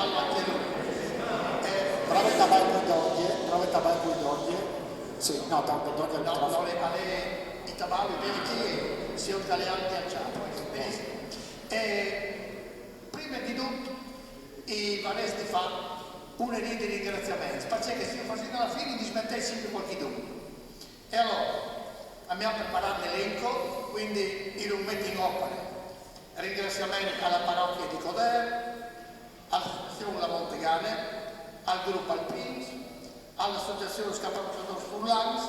giallo anche lui. Prova il tabacco in doglie. Sì, no, tanto doglie al microfono. I tabacchi veri si italiani ghiacciati. Prima di tutto, i vanesti fa una linea di ringraziamento, perché se facendo alla fine dismettei sempre qualche dubbio. E allora, abbiamo preparato l'elenco, quindi il un metto in opera. Ringraziamenti alla parrocchia di Coder, all'associazione La Montegane, al gruppo Alpins, all'associazione Scappazzatore Furlans,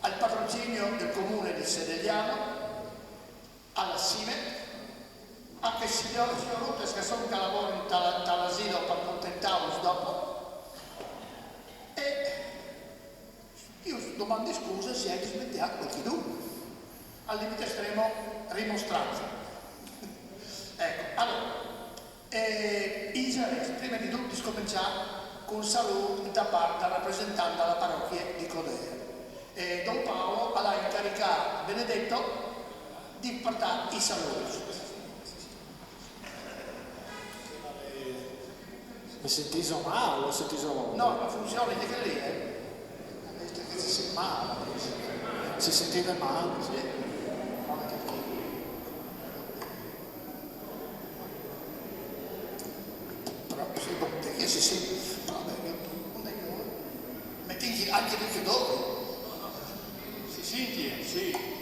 al patrocinio del comune di Sedegliano, alla SIME, anche il signor Lopez che sono che lavora in dall'asilo per accontentarlo dopo. E io domando scusa se hai dismettiato qualche dubbio. Al limite estremo rimostranza. Ecco, allora, Israele, prima di tutto scominciare con saluto da parte del rappresentante della parrocchia di Codere. Don Paolo ha incaricato Benedetto di portare i saluti. Mi sentiso male, No, la funzione di che lì si sente male. Si sentiva male? Sì. Perché si sente? Non è che metti anche il chiudore. Si sente? Sì.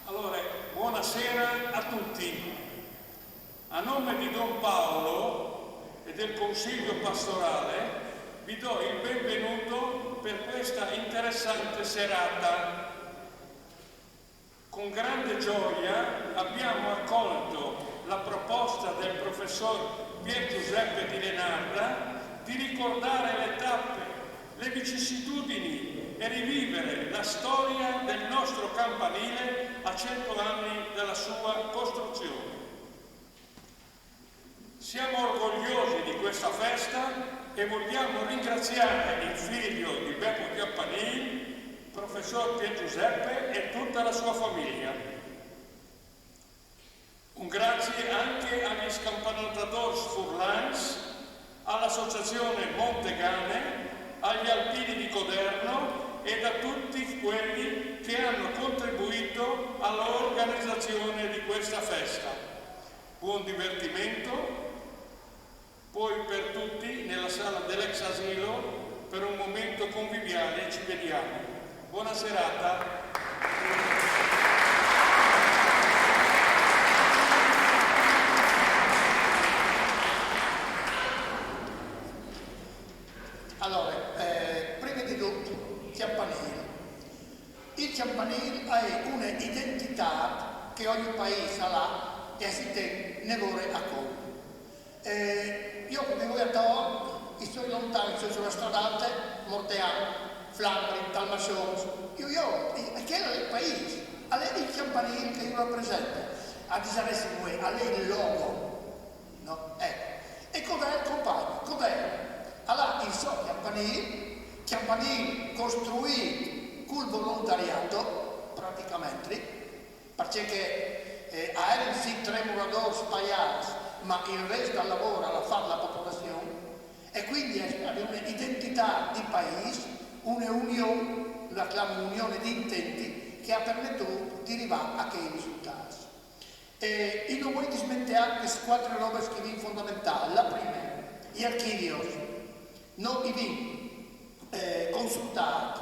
Allora, buonasera a tutti. A nome di Don Paolo e del Consiglio Pastorale vi do il benvenuto per questa interessante serata. Con grande gioia abbiamo accolto la proposta del professor Pier Giuseppe Di Lenarda di ricordare le tappe, le vicissitudini e rivivere la storia del nostro campanile a 100 anni dalla sua costruzione. Siamo orgogliosi di questa festa e vogliamo ringraziare il figlio di Beppo Chiappanini, professor Pier Giuseppe e tutta la sua famiglia. Un grazie anche agli Scampanotadores Furlans, all'associazione Montegane, agli Alpini di Coderno ed a tutti quelli che hanno contribuito all'organizzazione di questa festa. Buon divertimento, poi per tutti nella sala dell'ex asilo per un momento conviviale ci vediamo. Buona serata. Allora, prima di tutto, Chiampanile. Il Chiampanile è un'identità che ogni paese ha e si ne vuole a conto. Io come voi a Tao, sto lontano, sono stradate, Morteano, Flandri, Dalmacione, che era il paese, a lei il Chiampanile che io rappresento, a disarresti voi, a lei il logo, no? Ecco. E cos'è il compagno? Cos'è? Allora, il suo Chiampanile costruito col volontariato, praticamente, perché erano sì 3 muratori spaiati, ma il resto del lavoro la fa la popolazione, e quindi è un'identità di paese, un'unione, la chiamo unione di intenti, che ha permesso di arrivare a quei risultati. Io non voglio dismettere queste 4 robe che sono fondamentali. La prima, gli archivi. Noi vi consultati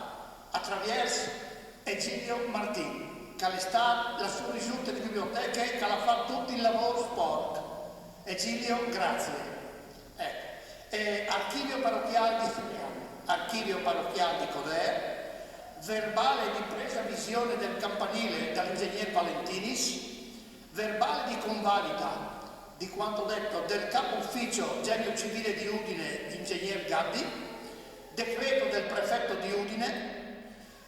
attraverso Egilio Martini, che è stato la sua risulta di biblioteca e che ha fatto tutto il lavoro sport. Egilio, grazie. Archivio parrocchiale di Figliano, archivio parrocchiale di Coder, verbale di presa visione del campanile dall'ingegner Valentinis, verbale di convalida di quanto detto del capo ufficio genio civile di Udine, ingegner Gaddi, decreto del prefetto di Udine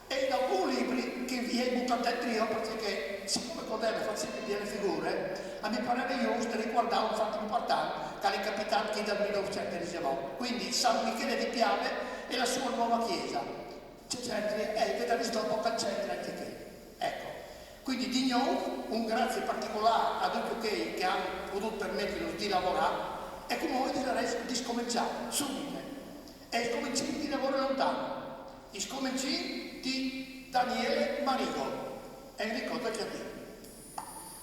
e da alcuni libri che vi hai buttato dentro io, perché siccome Codere fa sempre delle figure, a me pareva giusto riguardare un fatto importante che è capitato che dal 1919, quindi San Michele di Piave e la sua nuova chiesa. c'è centri e vedete dopo che centri anche che. Ecco, quindi di nuovo un grazie particolare a tutti quelli che hanno potuto permetterci di lavorare e come voi direte di scominciare subito e scominciare di lavoro lontano, di scominciare di Daniele Marigo. Enrico, tocca a te.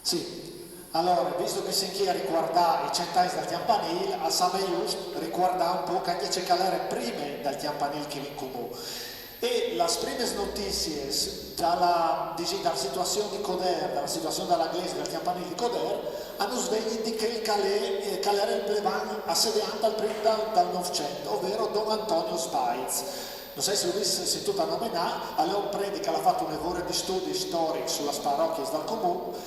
Sì, allora, visto che si chia riguarda i 100 anni del Campanile, a Sameius riguarda un po' che c'è calare prima del Campanile che in comune. E le prime notizie dalla situazione di Coder, dalla situazione della Glese del Campanile di Coder, hanno svegliato che il calare il plevan assediato al primo dal Novecento, ovvero Don Antonio Spaiz. Non so se avete sentito nominare, allora predica, ha fatto un lavoro di studi storici sulle parrocchie del comune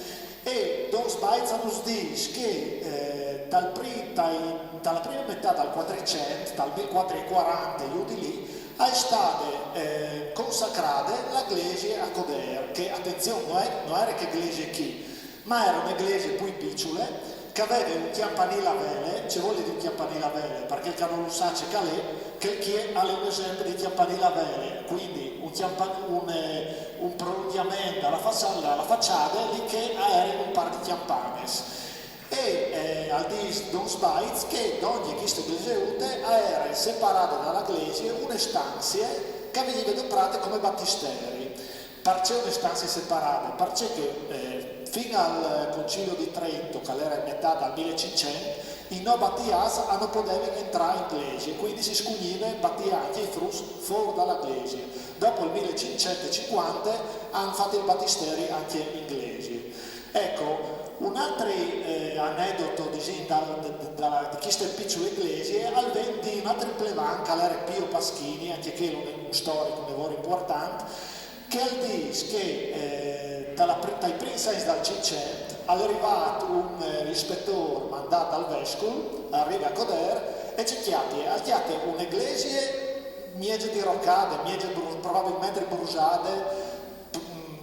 e Don Spaiz ci dice che dalla prima metà del 400, dal 1440 giù di lì, è stata consacrata la Iglesia a Coder, che attenzione non era che Iglesia chi, ma era un'Iglesia più piccola che aveva un campanile a vele, ci vuole di un campanile a vele, perché il non lo sa c'è che chi ha un esempio di campanile a vele, quindi un prolungamento alla facciata di che era un par di campanes. E al dis Don Spaiz che ogni questa iglesia era separata dalla iglesia una stanza che veniva adoperata come battisteri. Perché una stanza separate? Perché fino al Concilio di Trento, che era in metà del 1500, i no battias hanno potuto entrare in iglesia, quindi si scugniva battiati e frus fuori dalla iglesia. Dopo il 1550 hanno fatto il battisteri anche in iglesia. Ecco, un altro aneddoto di queste piccole iglesie al di un altro plevan che era Pio Paschini, anche che è un storico, un lavoro importante, che dice che dai primi anni del Cinquecento è arrivato un ispettore mandato al vescovo, arriva a Coder e ci chiede un'iglesia miege di roccate, probabilmente brusate,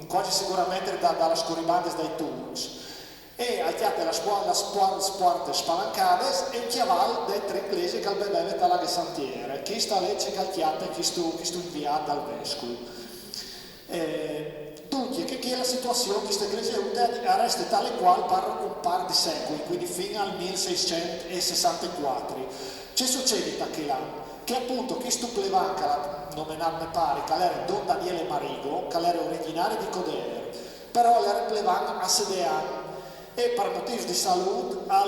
quasi sicuramente dalla scorribande dai turcs. E alziate le porte spalancate e un chiaval dei tre inglesi che beveva dalla santiere. Chi sta legge calchiate, chi sto inviato dal vescovo. Dunque, che è la situazione? Questa iglesia resta tale quale per un par di secoli, quindi fino al 1664. Che succede da che l'anno? Che appunto questo plevan, che nominarne pare, che era Don Daniele Marigo, che era originario di Coder, però era plevan assediato e per motivi di salute ha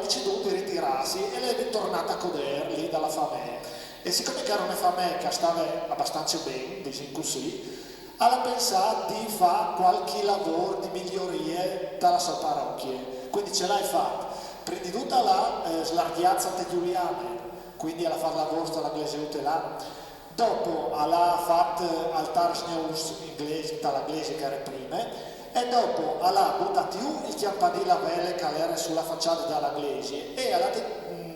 deciduto di ritirarsi e lei è tornata a Coder lì dalla famiglia. E siccome che era una famiglia che stava abbastanza bene, diciamo così, ha pensato di fare qualche lavoro di migliorie dalla sua parrocchia. Quindi ce l'hai fatta. Prima di tutto la slarghiazza di Giuliane, quindi ha fatto lavoro dalla iglesia là. Dopo ha fatto altare inglese dalla iglesia che era prima. E dopo ha buttato giù il campanile a vele che era sulla facciata della iglesia e ha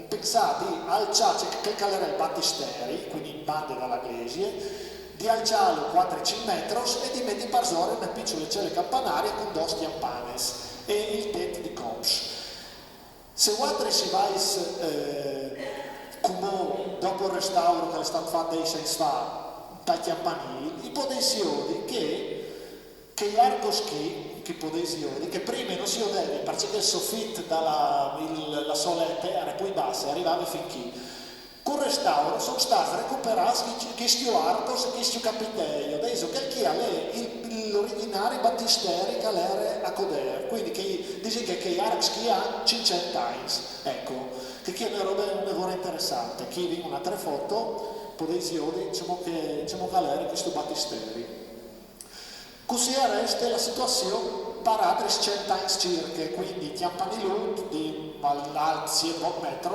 pensato di alzare che era il battisteri, quindi in bande dalla iglesia, di alzarlo 4-5 metri e di mettere per zona una piccola cella campanaria con due campanes e il tetto di cops. Se guardate si va come dopo il restauro che è stato fatto 6 anni fa dal campanile, i potenzioni che gli arcoschi, che prima non si vedeva perché il soffitto dalla soletta era poi bassa, arrivava fin qui. Con il restauro sono stati recuperati questi arcos e questi capitelli, adesso che chi ha l'originario battisteri che era a Coder, quindi che dice che gli arcoschi ha 500 anni, ecco, che è una roba interessante. Chi viene un'altra foto, potenzioni, diciamo che era questo battisteri. Così resta la situazione per altri 100 anni circa, quindi campanile di alti 100 metri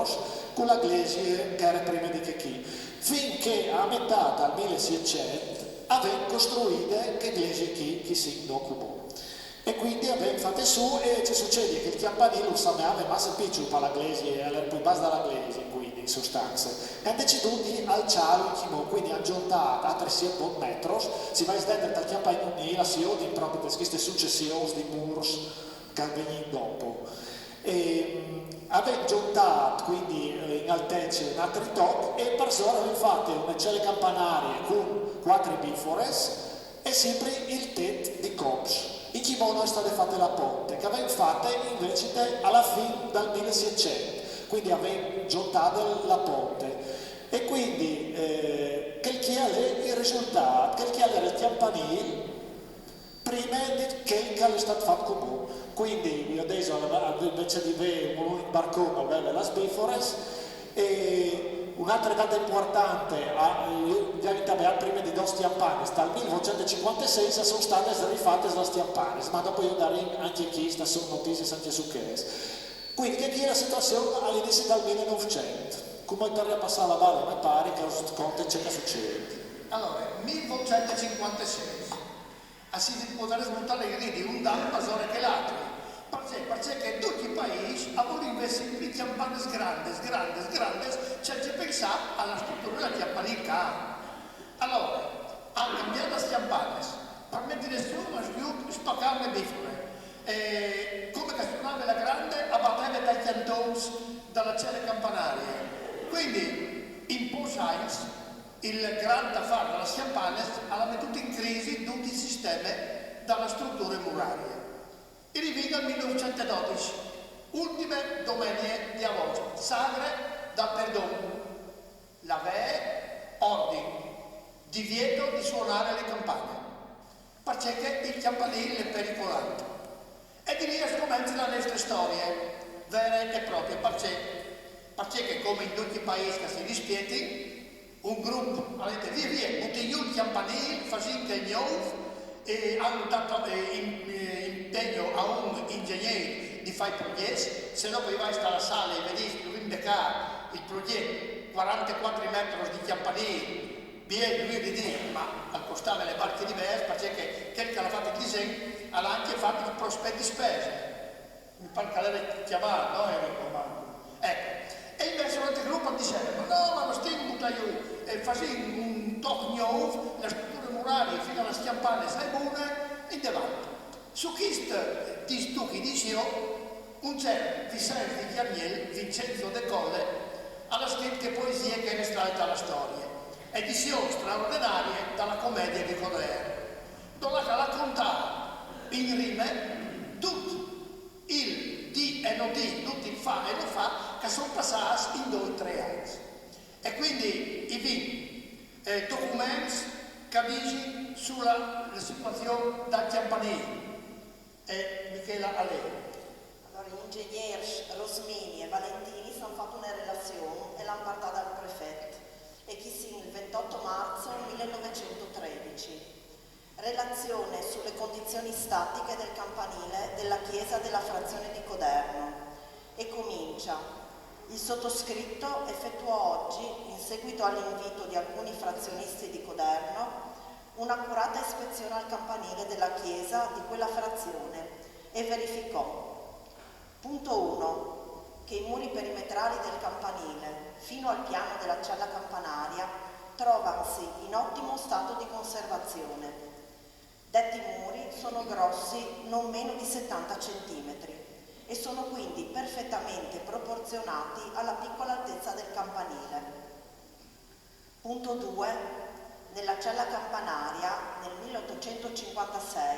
con la iglesia che era prima di che finché a metà del 1600 avevano costruito che iglesia che si occupò. E quindi abbiamo fatto su e ci succede che il campanile aveva massa piccolo per la iglesia, era più bassa della iglesia, quindi in sostanza. E hanno deciso di alzarlo, quindi hanno giuntato a 300 metri, si va a stendere dal campanile la siodi proprio per queste successioni di murs che vengono dopo. E abbiamo giuntato quindi in altezza un altro tocco e per ora abbiamo fatto una cella campanaria con 4 bifores e sempre il tet di Cops. In kimono è stata fatta la ponte, che aveva fatta invece alla fine del 1600, quindi aveva giuntato la ponte. E quindi quel che è il risultato, quel che è il campanile, prima di che è stato fatto comune. Quindi io adesso invece di avere un barcone aveva la Bifores e un'altra data importante prima di dos stiampanes dal 1956 sono state rifatte le stiampanes, ma dopo io darò anche qui sono notizie anche su questo. Quindi che è la situazione all'inizio del 1900? Come torna a passare la balla, mi pare che lo conto c'è che succede. Allora, 1956, si può smontare di un danno maggiore che l'altro, perché tutti i paesi avevano investito in campagne grandi, senza pensare alla struttura della campanile. Allora, hanno cambiato le campagne, per mettere su una spaccare le bifore, come che suonava la grande, abbatteva dai cantoni dalla cella campanaria. Quindi, in Port-Sainz, il grande affare della campagna ha messo in crisi tutti i sistemi dalla struttura muraria. E riviene al 1912, ultime domenie di agosto, sagre dal perdono, la VE ordine, divieto di suonare le campane, perché il campanile è pericolato. E di lì comincia la nostra storia, vera e propria, perché come in tutti i paesi che si rispieti, un gruppo ha detto via, buttigliù il campanile, facendo che nuovo, e hanno dato impegno a un ingegnere di fare i progetti, se no poi vai alla sala e vedi il progetto 44 metri di campanile, bien lui di dire, ma al costare le barche diverse, perché quel che ha fatto il disegno ha anche fatto il prospetti spese. Mi pare che l'aveva chiamato, no Enrico? Ecco. E invece un altro gruppo diceva, no, ma lo stiamo buttando e facendo un tocco nuovo, le strutture murarie fino alla schiampane, sai buone, e davanti. Su questo stucchi dicevo, un certo Vicente Chiamiel, Vincenzo De Colle, ha scritto poesie che è stata dalla storia. Edizioni straordinarie dalla commedia di Coder, dove raccontava in rime tutto il di e non di, tutto il fa e non fa, che sono passati in 2 o 3 anni. E quindi i documenti che dicono sulla situazione del campanile. E Michela a lei. Allora, gli ingegneri Rosmini e Valentini hanno fatto una relazione e l'hanno portata al prefetto. E chi si il 28 marzo 1913. Relazione sulle condizioni statiche del campanile della chiesa della frazione di Coderno. E comincia. Il sottoscritto effettuò oggi, in seguito all'invito di alcuni frazionisti di Coderno, un'accurata ispezione al campanile della chiesa di quella frazione e verificò. Punto 1. Che i muri perimetrali del campanile, fino al piano della cella campanaria, trovasi in ottimo stato di conservazione. Detti muri sono grossi non meno di 70 cm e sono quindi perfettamente proporzionati alla piccola altezza del campanile. Punto 2. Nella cella campanaria, nel 1856,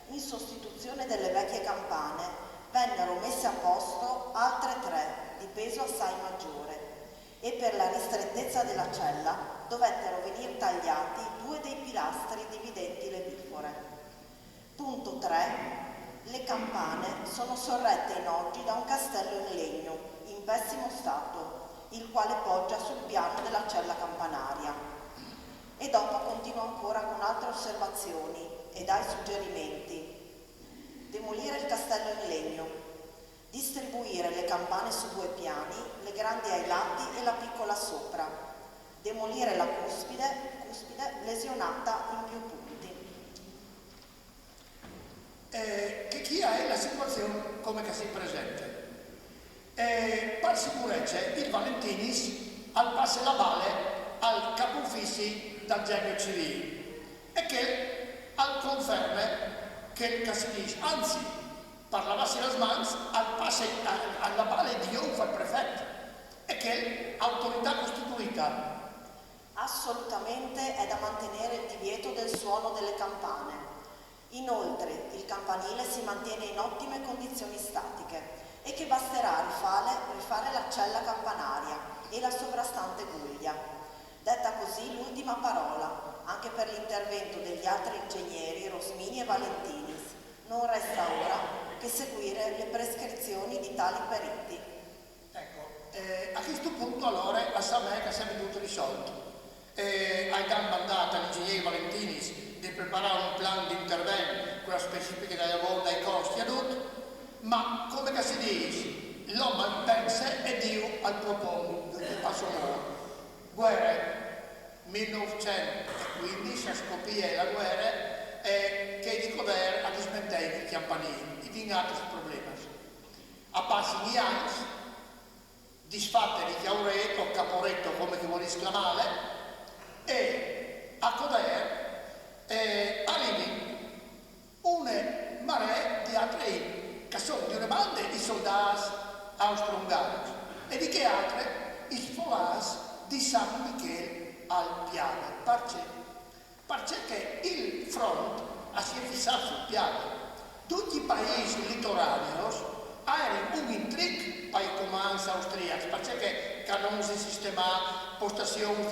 in sostituzione delle vecchie campane, vennero messe a posto altre 3 di peso assai maggiore e per la ristrettezza della cella dovettero venire tagliati 2 dei pilastri dividenti le bifore. Punto 3. Le campane sono sorrette in oggi da un castello in legno, in pessimo stato, il quale poggia sul piano della cella campanaria. E dopo continua ancora con altre osservazioni e dai suggerimenti. Demolire il castello in legno, distribuire le campane su 2 piani, le grandi ai lati e la piccola sopra, demolire la cuspide lesionata in più punti. Che chi è la situazione come che si presenta? Per sicurezza il Valentinis al passe la balle al capo uffici dal genio civile e che al conferma che il si dice, anzi parlavasi la smans al passe alla balle di Iofa il prefetto e che autorità costituita Assolutamente è da mantenere il divieto del suono delle campane. Inoltre, il campanile si mantiene in ottime condizioni statiche e che basterà rifare la cella campanaria e la sovrastante guglia. Detta così l'ultima parola, anche per l'intervento degli altri ingegneri Rosmini e Valentinis. Non resta ora che seguire le prescrizioni di tali periti. Ecco, a questo punto allora a Samè che si è venuto risolto. Hai mandato all'ingegnere Valentinis di preparare un plan di intervento con la specifica dei lavori, dai costi e tutto, ma come che si dice, l'uomo pensa e Dio al propongo, che passo ora. Guerra 1915 a scoprire la guerra che di poter a dismentare i campanili, i vingati problemi. A passi di anni, disfatte di chiauretto o caporetto come che vuole esclamare, e a poter arrivi una marea di altri che sono di una banda i soldati austro-ungarici e di che altre i sfolati di San Michele al Piave, perché il front si è fissato sul Piave. Tutti i paesi litorali hanno un intrigo per i comandanti austriaci, perché non si sistema postazioni,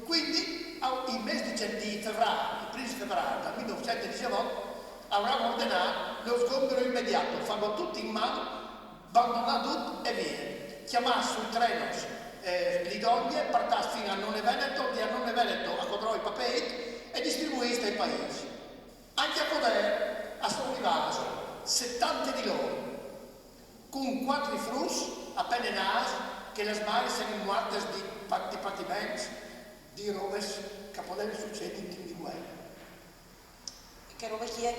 quindi il mese di febbraio, il 1 febbraio del 1919 avrà ordinato lo sgombero immediato, fanno tutti in mano, abbandonare tutto e via. Chiamare sul treno l'Idonia, partare fino a Non Veneto, di a Non Veneto a Codroi Papet e distribuire ai paesi. Anche a Coder a sono arrivati 70 di loro, con 4 frus appena nati, che le smari sono morte di patimenti, di robe che potevano succedere in tempi di guerra. Che robe che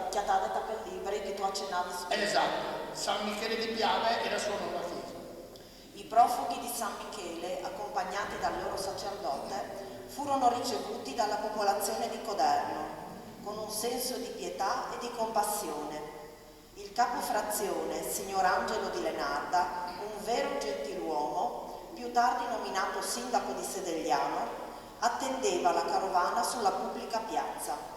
ti ha dato per libri che tu accennavi su. Esatto, San Michele di Piave e la sua nuova chiesa. I profughi di San Michele, accompagnati dal loro sacerdote, furono ricevuti dalla popolazione di Coderno con un senso di pietà e di compassione. Il capofrazione, signor Angelo di Lenarda, un vero gentiluomo, più tardi nominato sindaco di Sedegliano, attendeva la carovana sulla pubblica piazza.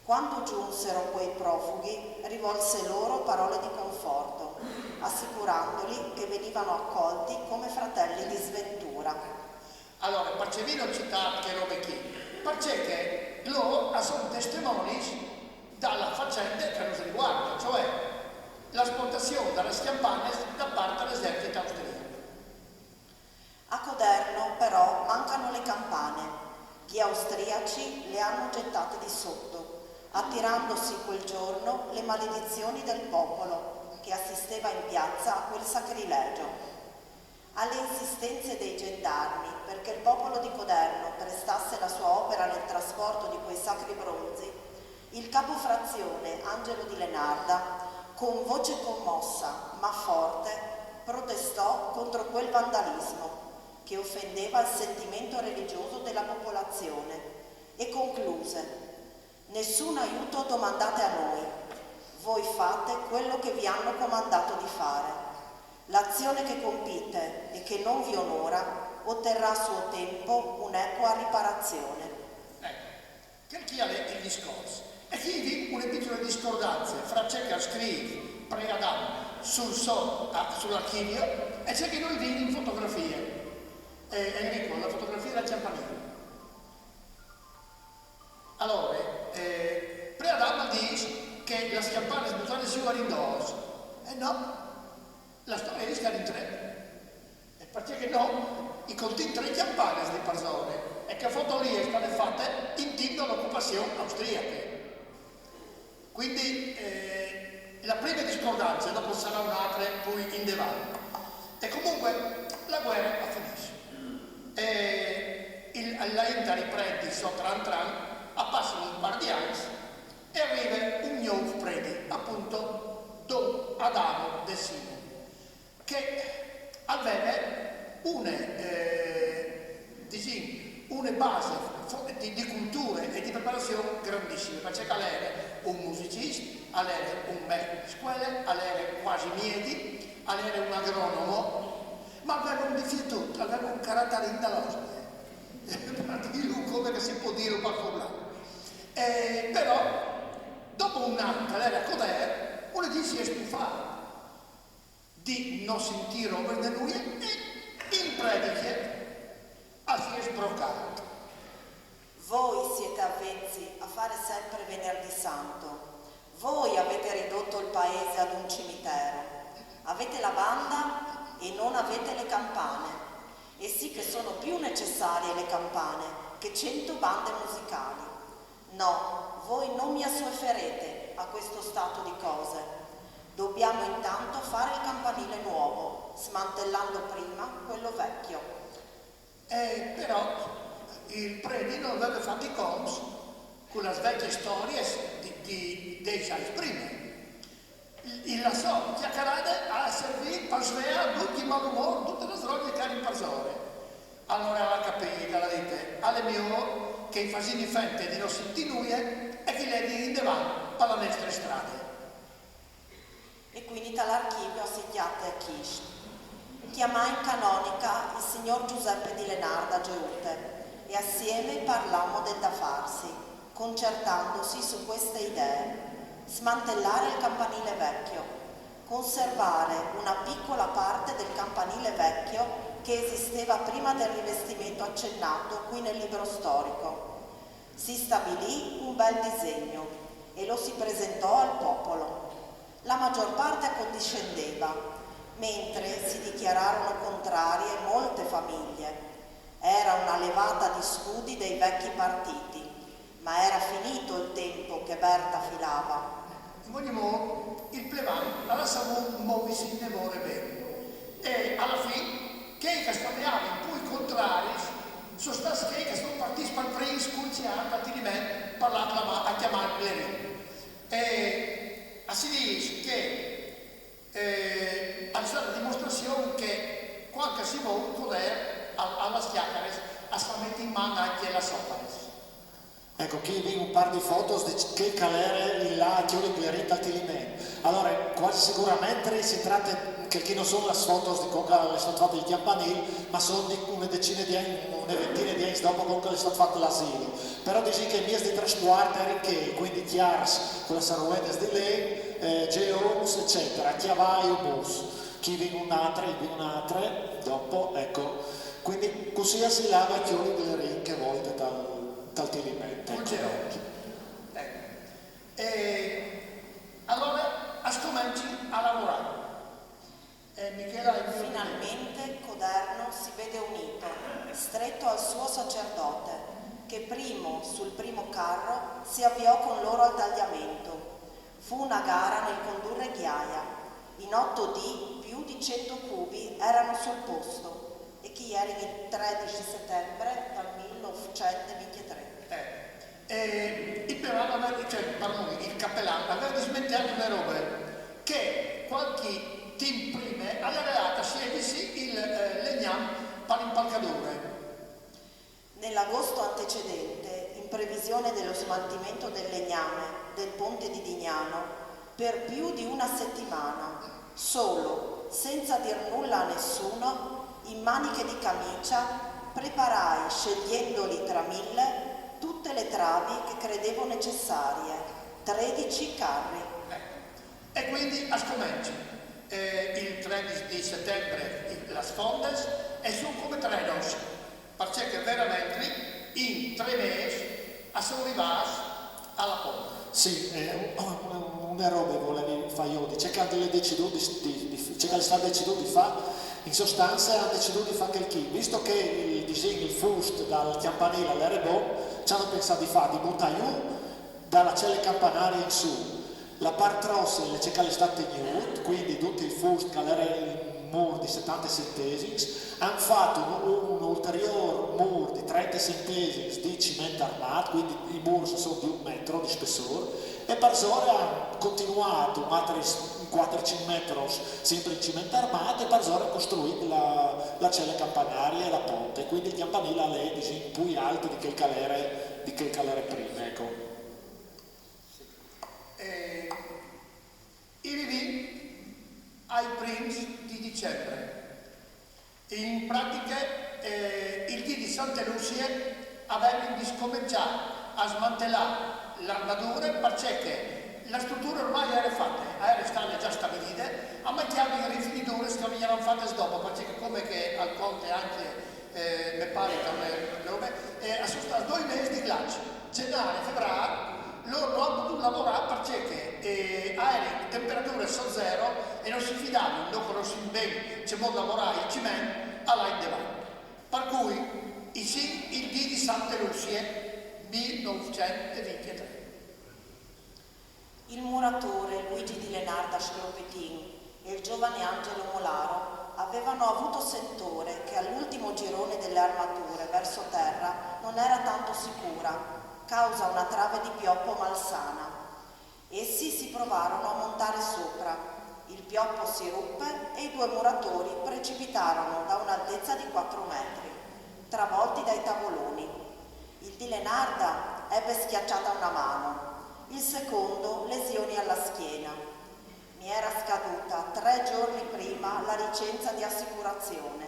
Quando giunsero quei profughi, rivolse loro parole di conforto, assicurandoli che venivano accolti come fratelli di sventura. Allora, perché non citate che robe qui? Perché loro sono testimoni dalla faccenda che non si riguarda, cioè l'asportazione delle scampane da parte dell'esercito austriaco. A Coderno, però, mancano le campane. Gli austriaci le hanno gettate di sotto, attirandosi quel giorno le maledizioni del popolo che assisteva in piazza a quel sacrilegio. Alle insistenze dei gendarmi perché il popolo di Coderno prestasse la sua opera nel trasporto di quei sacri bronzi, il capofrazione Angelo di Lenarda, con voce commossa ma forte, protestò contro quel vandalismo che offendeva il sentimento religioso della popolazione e concluse: nessun aiuto domandate a noi, voi fate quello che vi hanno comandato di fare. L'azione che compite e che non vi onora otterrà a suo tempo un'equa riparazione. Ecco, chi ha letto il discorso? E qui vi una piccola discordanza fra ciò che scrive pre-Adam sull'archivio e ciò che noi vediamo in fotografie. Enrico, la fotografia del campanile. Allora, pre-Adam dice che la scampana è buttata su a Rindos. No, la storia rischia in 3. E perché no? I conti 3 campane di persone e che foto lì è state fatte in tempo dell'occupazione austriaca. Quindi la prima discordanza, dopo sarà un'altra, poi in devalle. E comunque la guerra finisce. L'Inter riprende sotto appassano un par di anni e arriva un nuovo prete, appunto Don Adamo de Simo, che aveva una base di culture e di preparazione grandissime, perché lei era un musicista, lei era un maestro di scuola, lei era quasi mieti, lei era un agronomo, ma aveva un difetto, aveva un carattere indaloso. di come si può dire per parlare. Però, dopo un anno che era coder, uno di si è stufato di non sentire over di lui e in prediche si è sbroccato. Voi siete avvezzi a fare sempre venerdì santo. Voi avete ridotto il paese ad un cimitero. Avete la banda e non avete le campane. E sì che sono più necessarie le campane che 100 bande musicali. No, voi non mi assueferete a questo stato di cose. Dobbiamo intanto fare il campanile nuovo, smantellando prima quello vecchio. Però il prete non aveva fatto i cons con le vecchie storie dei giorni prima. La sua chiacchierata ha servito per svegliare tutti i malumori, tutte le droghe che erano in persone. Allora la capita, la dite, alle mie che facevano finta di non sentire noi e che lei in davanti per la nostra strada. E quindi dall'archivio assediate a Chish. Chiamai in canonica il signor Giuseppe di Lenarda a Geute e assieme parlammo del da farsi, concertandosi su queste idee. Smantellare il campanile vecchio, conservare una piccola parte del campanile vecchio che esisteva prima del rivestimento accennato qui nel libro storico. Si stabilì un bel disegno e lo si presentò al popolo. La maggior parte accondiscendeva, mentre si dichiararono contrarie molte famiglie. Era una levata di scudi dei vecchi partiti, ma era finito il tempo che Berta filava. Il plebano alla Savù muovisi in nemore bene. E alla fine, che scambiava in cui contrari, sono stati che sono partiti per primi sculciare praticamente per a chiamare Blerin. E si dice che è stata dimostrazione che qualche si vuole poter alla schiacchiare a mettere in mano anche la sopra. Ecco, qui vi un par di foto di che calere il là che ho glerita al Tilimen. Allora, quasi sicuramente si tratta che non sono le foto di come le sono fatte il campanile, ma sono di una decina di anni, una ventina di anni dopo come le sono fatte l'asilo. Però dici che i miei di trasporto erano che, quindi chiars, con le saruedes di lei, geos, eccetera, chiavai o bus. Chi viene un'altra, dopo, ecco. Quindi così si lava che ho glerita che volte dal Tilimen. Un geometro. Allora scominci a lavorare. Finalmente Coderno si vede unito, stretto al suo sacerdote, che sul primo carro si avviò con loro al tagliamento. Fu una gara nel condurre ghiaia. In 8 dì più di 100 cubi erano sul posto e chi era il 13 settembre del 1923. Il cappellano aveva smentato le robe che qualche team prima aveva dato il legname per l'impalcatura. Nell'agosto antecedente, in previsione dello smaltimento del legname del ponte di Dignano, per più di una settimana, solo, senza dir nulla a nessuno, in maniche di camicia, preparai, scegliendoli tra 1000, tutte le travi che credevo necessarie, 13 carri. E quindi scominci il 13 di settembre la sfondes e sono come 3 dosi, perché veramente in 3 mesi sono arrivati alla ponte. Sì, una roba volevi fare io, c'è che le decido c'è che le sta decido di fare. In sostanza hanno deciso di fare quel chi, visto che il disegno, il fust dal campanile all'Erebò, ci hanno pensato di fare di buttare giù dalla celle campanaria in su. La parte rossa c'è che è stata nude, quindi tutto il fust che era il muro di 70 centesimi, hanno fatto un ulteriore muro di 30 centesimi di cemento armato, quindi i muri sono di 1 metro di spessore, e per ora hanno continuato altri 4-5 metri sempre in cemento armato e per ora hanno costruito la cella campanaria e la ponte, quindi il campanile è un po' più alto di quel calere prima, ecco. Arrivi ai primi di dicembre. In pratica il dì di Sante Lucie avevano discominciato a smantellare l'armatura perché la struttura ormai era fatta, era stata già stabilita, a mettiamo le rifiniture che venivano fatte dopo, perché come che al conte anche mi pare che sono stati 2 mesi di glace, gennaio e febbraio, loro non hanno potuto lavorare perché aerei, temperature sotto zero e non si fidavano, non conoscono bene, c'è molto lavorare il cemento alla indevante. Per cui il dì di Santa Lucia 1923. Il muratore Luigi di Lenarda Scropetin e il giovane Angelo Molaro avevano avuto sentore che all'ultimo girone delle armature verso terra non era tanto sicura, causa una trave di pioppo malsana. Essi si provarono a montare sopra. Il pioppo si ruppe e i 2 muratori precipitarono da un'altezza di 4 metri, travolti dai tavoloni. Il di Lenarda ebbe schiacciata una mano, il secondo lesioni alla schiena. Mi era scaduta 3 giorni prima la licenza di assicurazione.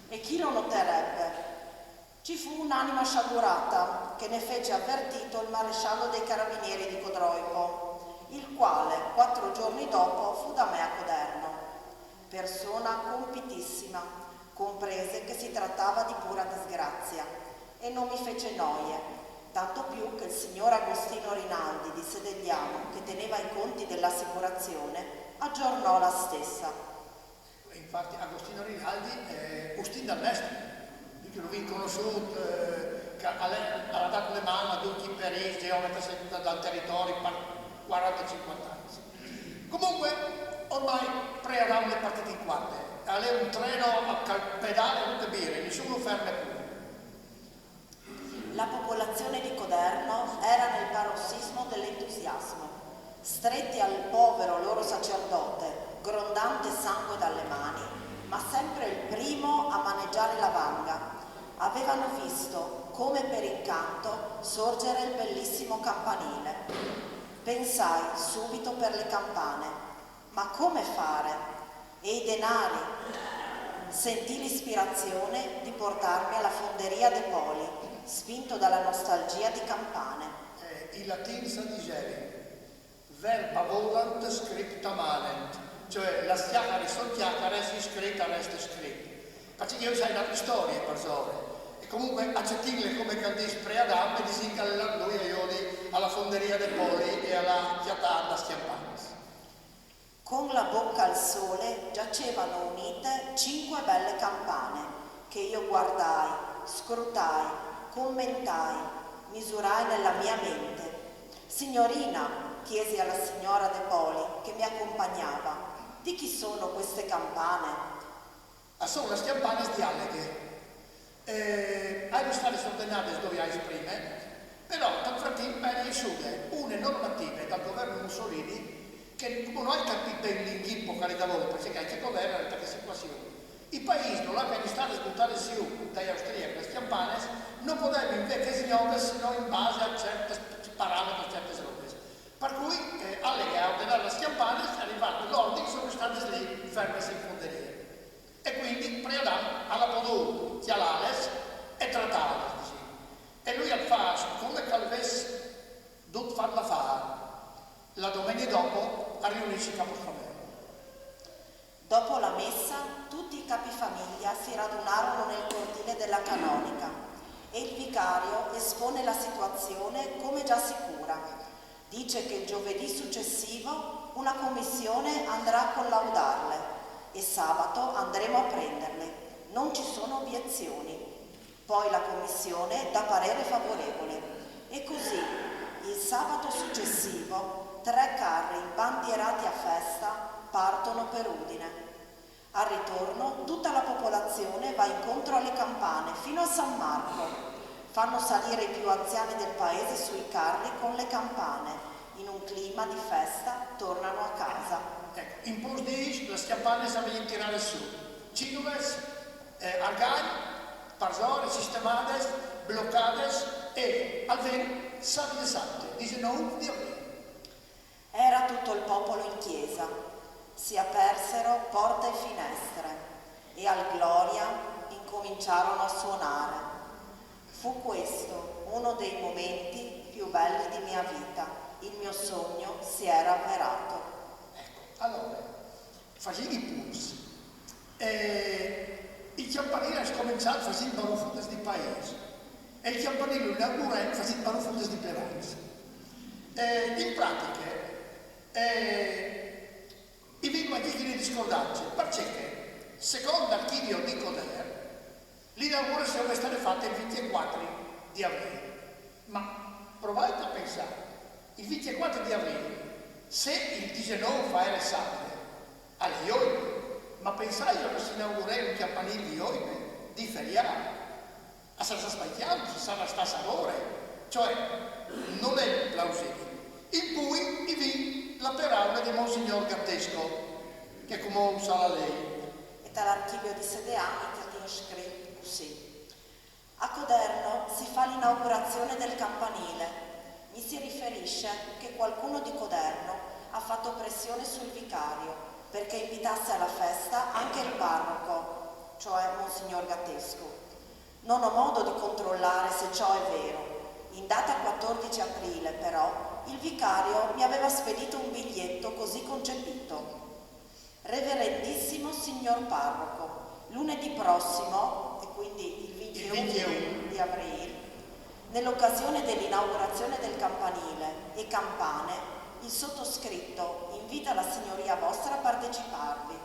E chi lo noterebbe? Ci fu un'anima sciagurata che ne fece avvertito il maresciallo dei carabinieri di Codroico, il quale 4 giorni dopo fu da me a Coderno. Persona compitissima, comprese che si trattava di pura disgrazia, e non mi fece noie, tanto più che il signor Agostino Rinaldi di Sedegliano, che teneva i conti dell'assicurazione, aggiornò la stessa. Infatti Agostino Rinaldi è Ustin dal Mestre, che lo vi conosciuto, che ha dato le mani a tutti i peresi, geometra seduta dal territorio per 40-50 anni. Comunque, ormai pre-eravamo le partite in quarte, aveva un treno a pedale a tutte birre, nessuno ferma più. La popolazione di Coderno era nel parossismo dell'entusiasmo. Stretti al povero loro sacerdote, grondante sangue dalle mani, ma sempre il primo a maneggiare la vanga, avevano visto, come per incanto, sorgere il bellissimo campanile. Pensai subito per le campane, ma come fare? E i denari? Sentii l'ispirazione di portarmi alla fonderia De Poli, spinto dalla nostalgia di campane. Il latino sa diceva verba volant scripta manent, cioè la stiacare sottiacare si scritta resta scritta. Perché io sai la storia per sole. E comunque accettingle come caldis pre-Adam e disincalla lui e io alla fonderia De Poli e alla chiatata stiampanis. Con la bocca al sole giacevano unite 5 belle campane che io guardai, scrutai, commentai, misurai nella mia mente. Signorina, chiesi alla signora De Poli che mi accompagnava, di chi sono queste campane? Sono le campane di Alleghe. Hanno state ordinate dove hai prime, però dal frattempo per issude une normative dal governo Mussolini che come non hai capito bene l'inghippo che le davano perché anche il governo era perché situazione. I paesi non avevano stato sbuttati su dagli austriaci le campane non potevano invece snobbare se non in base a certi parametri, a certe robe. Per cui Alleghe ha ordinato le campane, è arrivato l'ordine, sono state lì ferme in fonderia. E quindi pre-Adam alla potuto chialales e trattare. E lui ha fatto come che avesse dovuto farla fare. La domenica dopo a riunirsi in capofamiglia. Dopo la messa, tutti i capifamiglia si radunarono nel cortile della canonica e il vicario espone la situazione come già sicura. Dice che il giovedì successivo una commissione andrà a collaudarle e sabato andremo a prenderle. Non ci sono obiezioni. Poi la commissione dà parere favorevole. E così, il sabato successivo, 3 carri imbandierati a festa partono per Udine. Al ritorno, tutta la popolazione va incontro alle campane fino a San Marco. Fanno salire i più anziani del paese sui carri con le campane. In un clima di festa tornano a casa. Ecco, in plus di le campane si vengono tirare su. Cinules, argani, parzore, sistemades, bloccades e almeno sabide sante, 19 di aprile. Era tutto il popolo in chiesa. Si apersero porte e finestre e al Gloria, in incominciarono a suonare. Fu questo uno dei momenti più belli di mia vita. Il mio sogno si era avverato. Ecco, allora, facevi i puls. Il campanile ha cominciato facendo barufundes di paese e il campanile inaugurale facendo barufundes di Peranza. In pratica, i vengono anche chi ne discordarci, perché secondo l'archivio di Coder, l'inaugurazione è stata fatta il 24 di aprile. Ma provate a pensare, il 24 di aprile, se il 19 fa era sabato, alle Ioime, ma pensai che si inaugurare un campanile di Ioime, di feriale, a senza sbagliare, si sarà stata ore, cioè non è plausibile. In cui i vi la parola di Monsignor Gattesco, che come sa la lei. E dall'archivio di Sedea è scritto così. A Coderno si fa l'inaugurazione del campanile. Mi si riferisce che qualcuno di Coderno ha fatto pressione sul vicario perché invitasse alla festa anche il parroco, cioè Monsignor Gattesco. Non ho modo di controllare se ciò è vero. In data 14 aprile, però, il vicario mi aveva spedito un biglietto così concepito. Reverendissimo signor parroco, lunedì prossimo, e quindi il 21 di aprile, nell'occasione dell'inaugurazione del campanile e campane, il sottoscritto invita la signoria vostra a parteciparvi.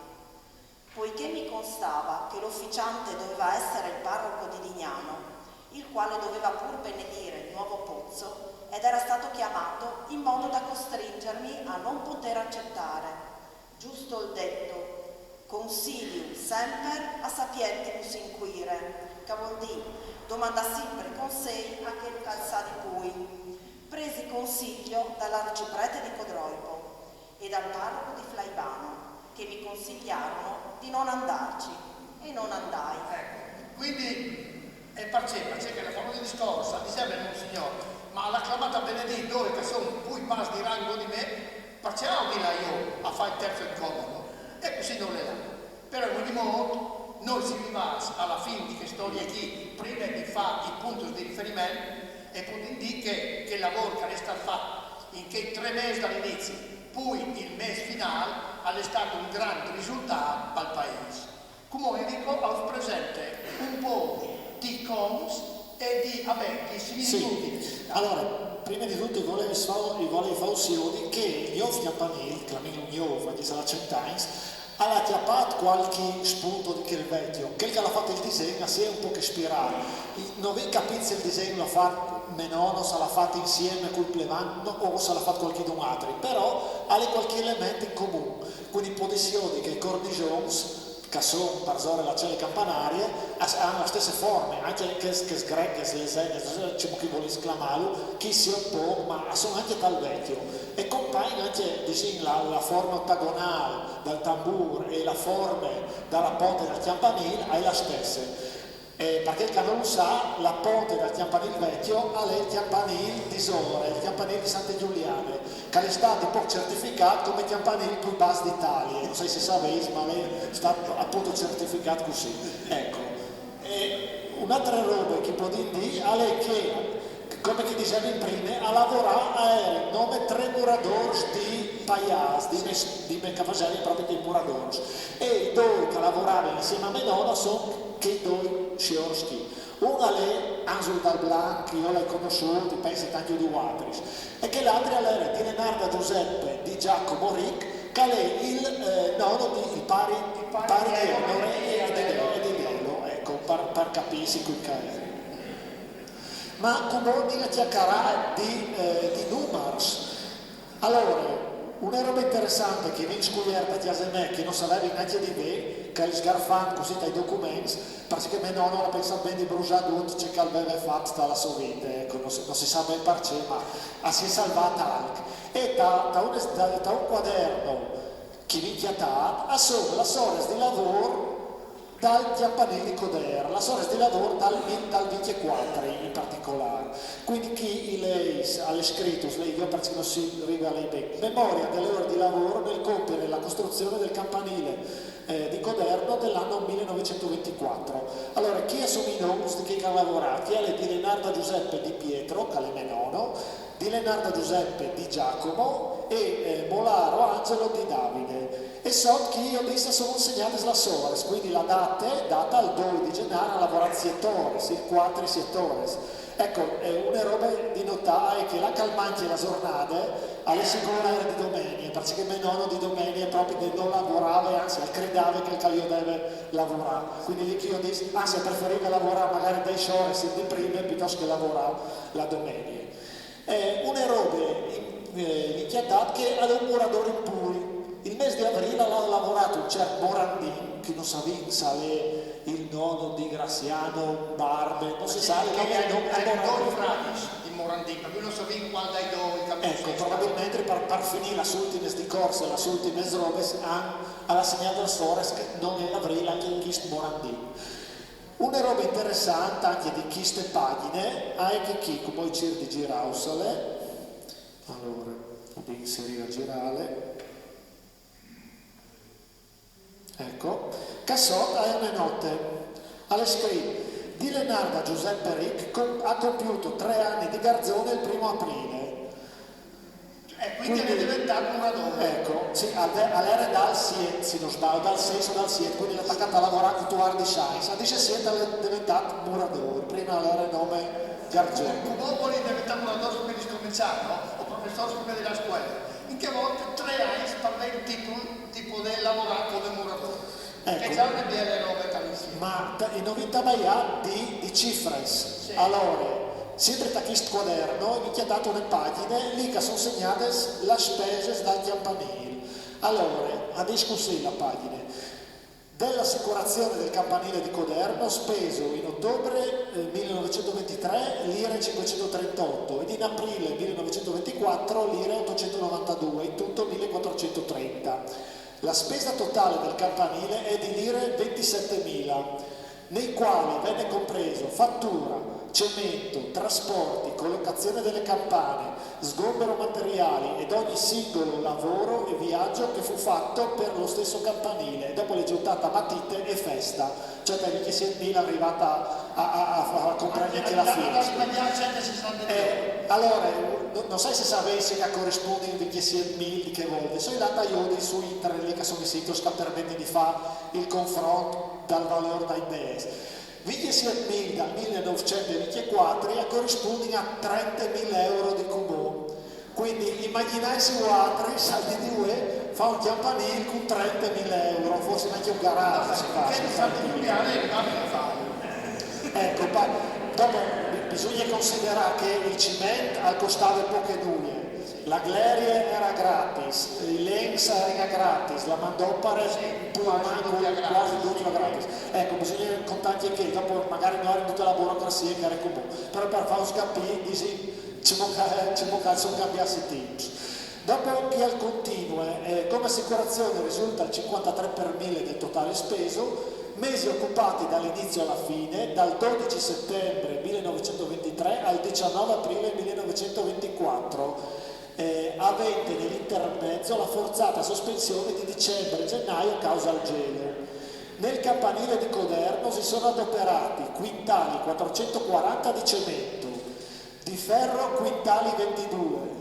Poiché mi constava che l'officiante doveva essere il parroco di Dignano, il quale doveva pur benedire il nuovo pozzo ed era stato chiamato in modo da costringermi a non poter accettare. Giusto il detto, consilium semper a sapientimus inquire, che vuol dire domanda sempre consegni a che calza di cui. Presi consiglio dall'arciprete di Codroipo e dal parroco di Flaivano, che mi consigliarono di non andarci, e non andai. Ecco, quindi è perché la famosa discorsa diceva il Monsignore, ma l'acclamata benedetto che sono poi pas di rango di me, facciamo di là io a fare il terzo incomodo, e così non le là. Però in ogni modo noi si rimase alla fine di questa storia qui, prima di fare il punto di riferimento, e poi di che il lavoro che è stato fatto in che 3 mesi dall'inizio, poi il mese finale, è stato un grande risultato al paese. Come dico, ho presente un po' di cons e di similitudini. Sì. Allora, prima di tutto volevo fare usione che gli campanili, che la mia unione, che sarà 100 anni, ha chiappato qualche spunto di quel vecchio, quel che ha fatto il disegno si è un po' che ispirato. Non vi capite il disegno l'ha fatto Menono, se l'ha fatto insieme col Plevano o se l'ha fatto qualche altro, però ha qualche elemento in comune, quindi posizioni che i cornigions che sono per zore la celle campanarie hanno le stesse forme, anche che sgreghe, le segne, c'è chi vuole esclamarlo, chi si oppone, ma sono anche tal vecchio. E compaiono anche la forma ottagonale del tamburo e la forma della ponte del campanile è la stessa. Perché il che non sa, la ponte del campanile vecchio è il campanile di Sore, il campanile di Sante Giuliane, che è stato poi certificato come campanile più basso d'Italia. Non so se sapete, ma è stato appunto certificato così. Ecco. E un'altra roba che può dire è che, come che dicevo in prima, a lavorare a nome 3 muratori di Paias, di Meccavageli, proprio dei muratori. E i 2 che lavoravano insieme a Menono sono che i 2 sciorski. Una è Ansel Dal Blanc, io l'ho conosciuto, penso tanto di Watris, e che l'altra è di Leonardo Giuseppe di Giacomo Ric, che è il nonno di pari di Onore e di Lelo, ecco, per capirsi quel che è. Ma come dire chiacchierare di numers. Allora, una roba interessante che viene scoperta a me, che non sapevi neanche di me, che è sgarfando così dai documenti, perché mio nonno ha pensato bene di bruciare tutto ciò che aveva fatto dalla sua vita, ecco, non si sa ben perché, ma si è salvata anche. E da un quaderno che viene chiatato, sono la storia di lavoro dal campanile di Coder, la storia di lavoro dal 24 in particolare. Quindi chi ha scritto, io perché non si arriva lì bene, memoria delle ore di lavoro nel compiere la costruzione del campanile di Coderno dell'anno 1924. Allora, chi assume i nomi che ha lavorato? Chi è di Leonardo Giuseppe Di Pietro, Calemenono, di Leonardo Giuseppe Di Giacomo e Molaro Angelo Di Davide. E so che io disse sono segnate la Sores, quindi la data al 2 di gennaio a lavorare settores, il 4 settores. Ecco, una roba di notare è che la calmanti e la giornata alle sicure era di domenica, perché mio nonno di domenica proprio non lavorava, anzi credeva che il caglio deve lavorare. Quindi lì che io dissi, anzi preferiva lavorare magari dei shores di prima piuttosto che lavorare la domenica. Una roba inchiatata che ad un muratore puri. Il mese di aprile ha lavorato un certo Morandin, che non sa il nonno di Graziano Barbe, non si sa il nome di Morandin, perché non sapevo quando hai do il ecco, probabilmente per finire le ultime di corsa, le ultime robe ha segnato la storia che non è aprile anche in Chist Morandin. Una roba interessante anche di queste pagine è che chi, come c'è di Girausale, allora, di inserire a girare, ecco, Cassot ha una notte, alle scritto, di Leonardo Giuseppe Ric ha compiuto 3 anni di garzone il 1 aprile. Quindi è diventato un muratore. Ecco, sì, all'era dal SIET, se non sbaglio, dal 6 o dal SIET, quindi è attaccato a lavorare con tuar di scienza, a 17 è diventato muratore, prima era il nome Garzone. Come vuole diventare muratore prima di scominciare, no? O professore prima della scuola. In che volte 3 anni per avere il titolo di poter lavorare come muratore. Ecco. E già una bella roba carissima. Ma in novità baia di cifres. Sì. Allora, sempre da questo quaderno mi ha dato le pagine lì che sono segnate le spese dal campanile. Allora, a discussione la pagina dell'assicurazione del campanile di Coderno speso in ottobre 1923 lire 538 ed in aprile 1924 lire 892, in tutto 1430. La spesa totale del campanile è di lire 27.000, nei quali venne compreso fattura, cemento, trasporti, collocazione delle campane, sgombero materiali ed ogni singolo lavoro e viaggio che fu fatto per lo stesso campanile. Dopo le giuntata matite e festa, cioè da 26.000 è arrivata a comprare anche la fine. Allora, non sai se sapessi che corrisponde a 26.000 che volte, sono andata io su internet lì che sono i siti che permettono di fare il confronto dal valore dai BES. 27.000 dal 1924 corrispondono a 30.000 euro di comune. Quindi immaginarsi altri saldi di UE fa un campanile con 30.000 euro, forse anche un garage si fa. Ecco, dopo bisogna considerare che il cemento costava poche nuie, la glerie era gratis, il lens era gratis, la mandoppara quasi l'unica gratis. Ecco, bisogna contare anche che dopo magari non era tutta la burocrazia che era comune, però per fare un scappino ci sono cambiati i tips. Dopo che al continuo come assicurazione risulta il 53 per 1000 del totale speso, mesi occupati dall'inizio alla fine, dal 12 settembre 1923 al 19 aprile 1924, avente nell'intermezzo la forzata sospensione di dicembre e gennaio a causa al gelo. Nel campanile di Coderno si sono adoperati quintali 440 di cemento, di ferro quintali 22.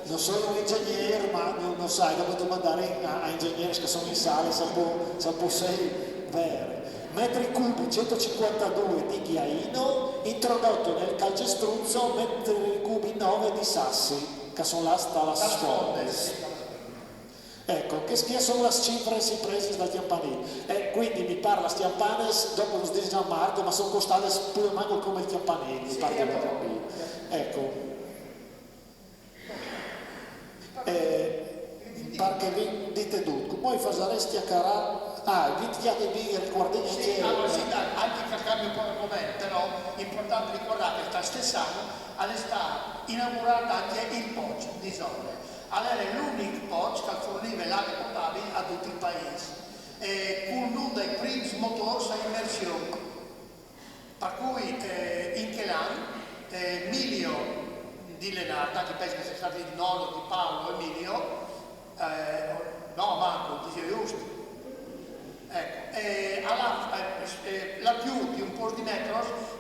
Non sono un ingegnere, ma non sai, devo domandare a ingegneri che sono in sala se può sei vero. Metri cubi 152 di ghiaino, introdotto nel calcestruzzo metri cubi 9 di sassi, che sono la sfondes. Ecco, che sono le cifre prese dal campanile. Quindi mi parla di campanes dopo lo dice Gian Marco, ma sono costate più o meno come il campanile, sì, ecco. Perché vi dite tutto, poi faresti a cara. Vi ricordate sì, allora sì, anche per cambio un po' però è importante ricordare che sta stessano all'estate inaugurata anche il POC di zone. Allora è l'unico POC che forniva l'acqua potabile a tutto il paese. con uno dei primi motori a immersione. Per cui in Chelan, Emilio di Lenarda, che penso che sia stato il nonno di Paolo Emilio, no Marco, dice giusto. Ecco, la più di un po' di metri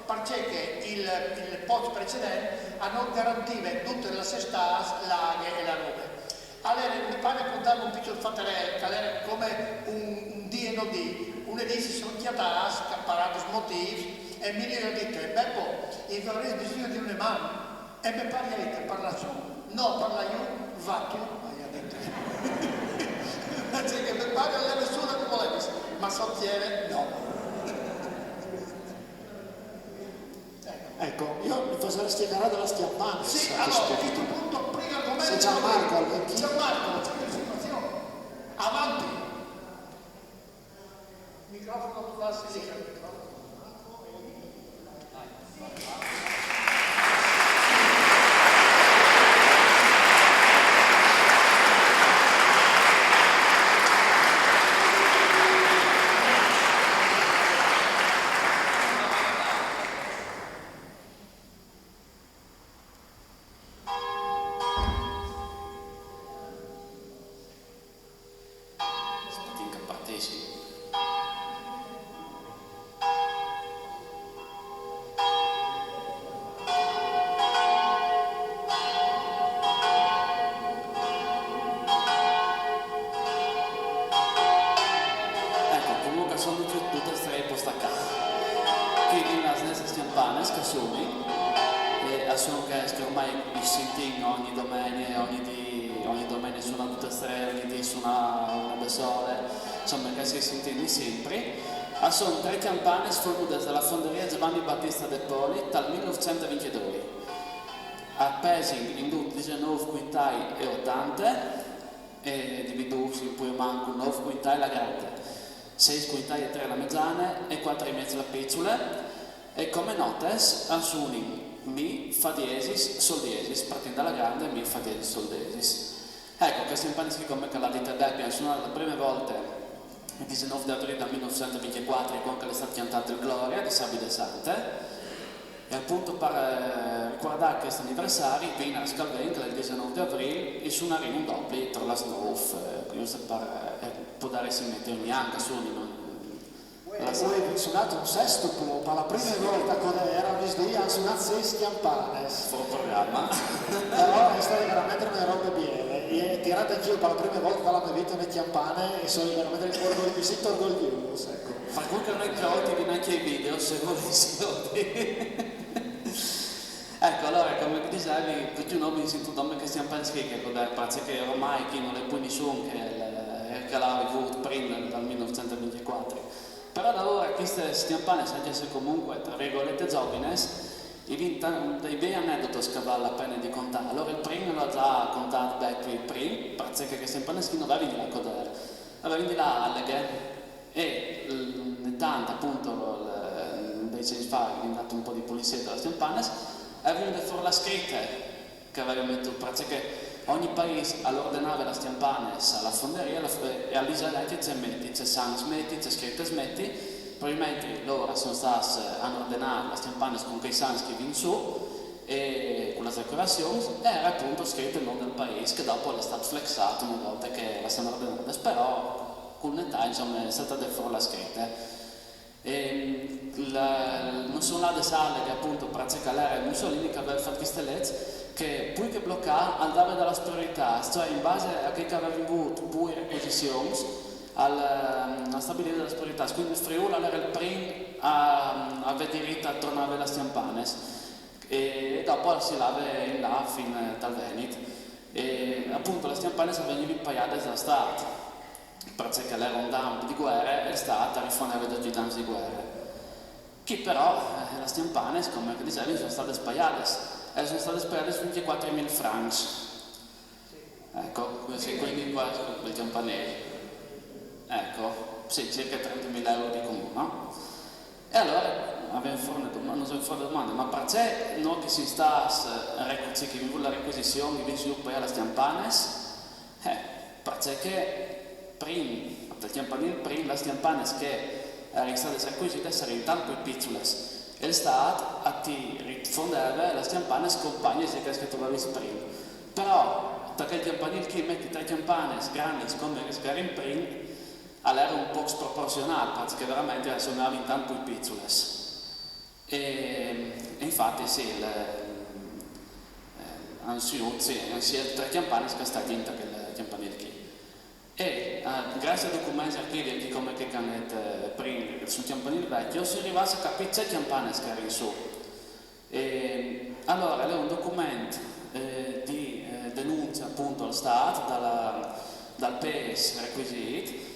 perché il post precedente hanno garantito tutte le sestas, laghe e la roba. Allora mi pare contare un piccolo fattere che era come un D&D, una di si sono chiamate per motivi e mi ha detto, beh, io avrei bisogno di una mano e mi pare che parla su, no, parla io, va tu, mi ha detto. Cioè che mi pare alle nessuno che voleva, ma sottiene no. Ecco, io mi facevo spiegare della Stiampana. Sì, allora, a questo punto, prima argomento... Se Gianmarco al 20. Gianmarco, c'è una situazione. Avanti. Microfono tu la sinistra. Sono tre campane sfornute dalla fonderia Giovanni Battista De Poli dal 1922. A Pesing in 19 quintai e 80 e dividuti poi manco 9 quintai la grande, 6 quintai e 3 la mezzana e 4 e mezzo la piccole e come notes asuni mi fa diesis sol diesis partendo dalla grande mi fa diesis sol diesis. Ecco, questi campane come che la dita abbiamo suonato le prime volte il 19 aprile del 1924 quando è stato cantato il Gloria di Sabide Sante e appunto per ricordare questo anniversario viene a Scalvenca il 19 aprile e suonare un doppio tra la Snow per dare si mette ogni anno suoni Voi suonato un sesto per la prima volta quando era un dia hanno suonato 6 campane fuori programma però è stata veramente una roba bene e tirate anch'io per la prima volta dalla mia vita le campane e sono veramente orgoglioso ecco. Ma comunque non è che oggi neanche i video se volessi ecco allora come dicevi tutti i nomi si tutto che stiamo pensando che ormai chi non è più nessuno che l'ha avuto prima dal 1924 però da ora queste campane anche se comunque tra virgolette giovines dei bei aneddoti scavare la pena di contare allora il primo l'ho già contato il primo perché queste campane non aveva la codere aveva la alleghe e tanto appunto dei sensi fa è dato un po' di pulizia delle campane aveva fuori la scritta che aveva messo perché ogni paese all'ordinare la campane alla fonderia e all'isola c'è metti, c'è San smetti, c'è scritto smetti probabilmente loro sono stati a ordinare le campane con quei sans che vincono su e con le decorazioni era appunto scritto il nome del paese che dopo è stato flexato una volta che la stanno ordinando però con l'età insomma è stata fuori la scritta non sono là le sale che appunto praticamente Mussolini che aveva fatto queste leggi che poi che bloccare andava dalla priorità cioè in base a che aveva avuto poi requisizioni a stabilire delle priorità quindi il Friuli era il primo a avere diritto a tornare alle campane e dopo si lava in là fino dal Veneto e appunto le campane venivano impaiate dalla Stato perché era un dampo di guerra e Stato riforneva dei danni di guerra che però le campane come dicevi sono state spaiate e sono state spaiate su 24.000 francs ecco quindi qua quel campanello ecco, sì, circa 30.000 euro di comune, no? E allora abbiamo fornito domande, ma perché noi che si sta che la requisizione che viene poi alle campane? Perché prima del campanile prima, le campane che erano state acquisite erano tanto piccole. E il Stato a ti rifondeva le campane compagne che trovavi prima. Però, perché il campanile che metti 3 campane grandi come le che in prima, era un po' sproporzionato, perché veramente suonavano tanto piccole. E infatti sì, hanno sia 3 campane che sta dentro che il campanile qui. E grazie ai documenti archivi come che canete prima sul campanile vecchio si arriva a capire 6 campane che erano su. E allora è un documento di denuncia appunto al Stato dal PES requisiti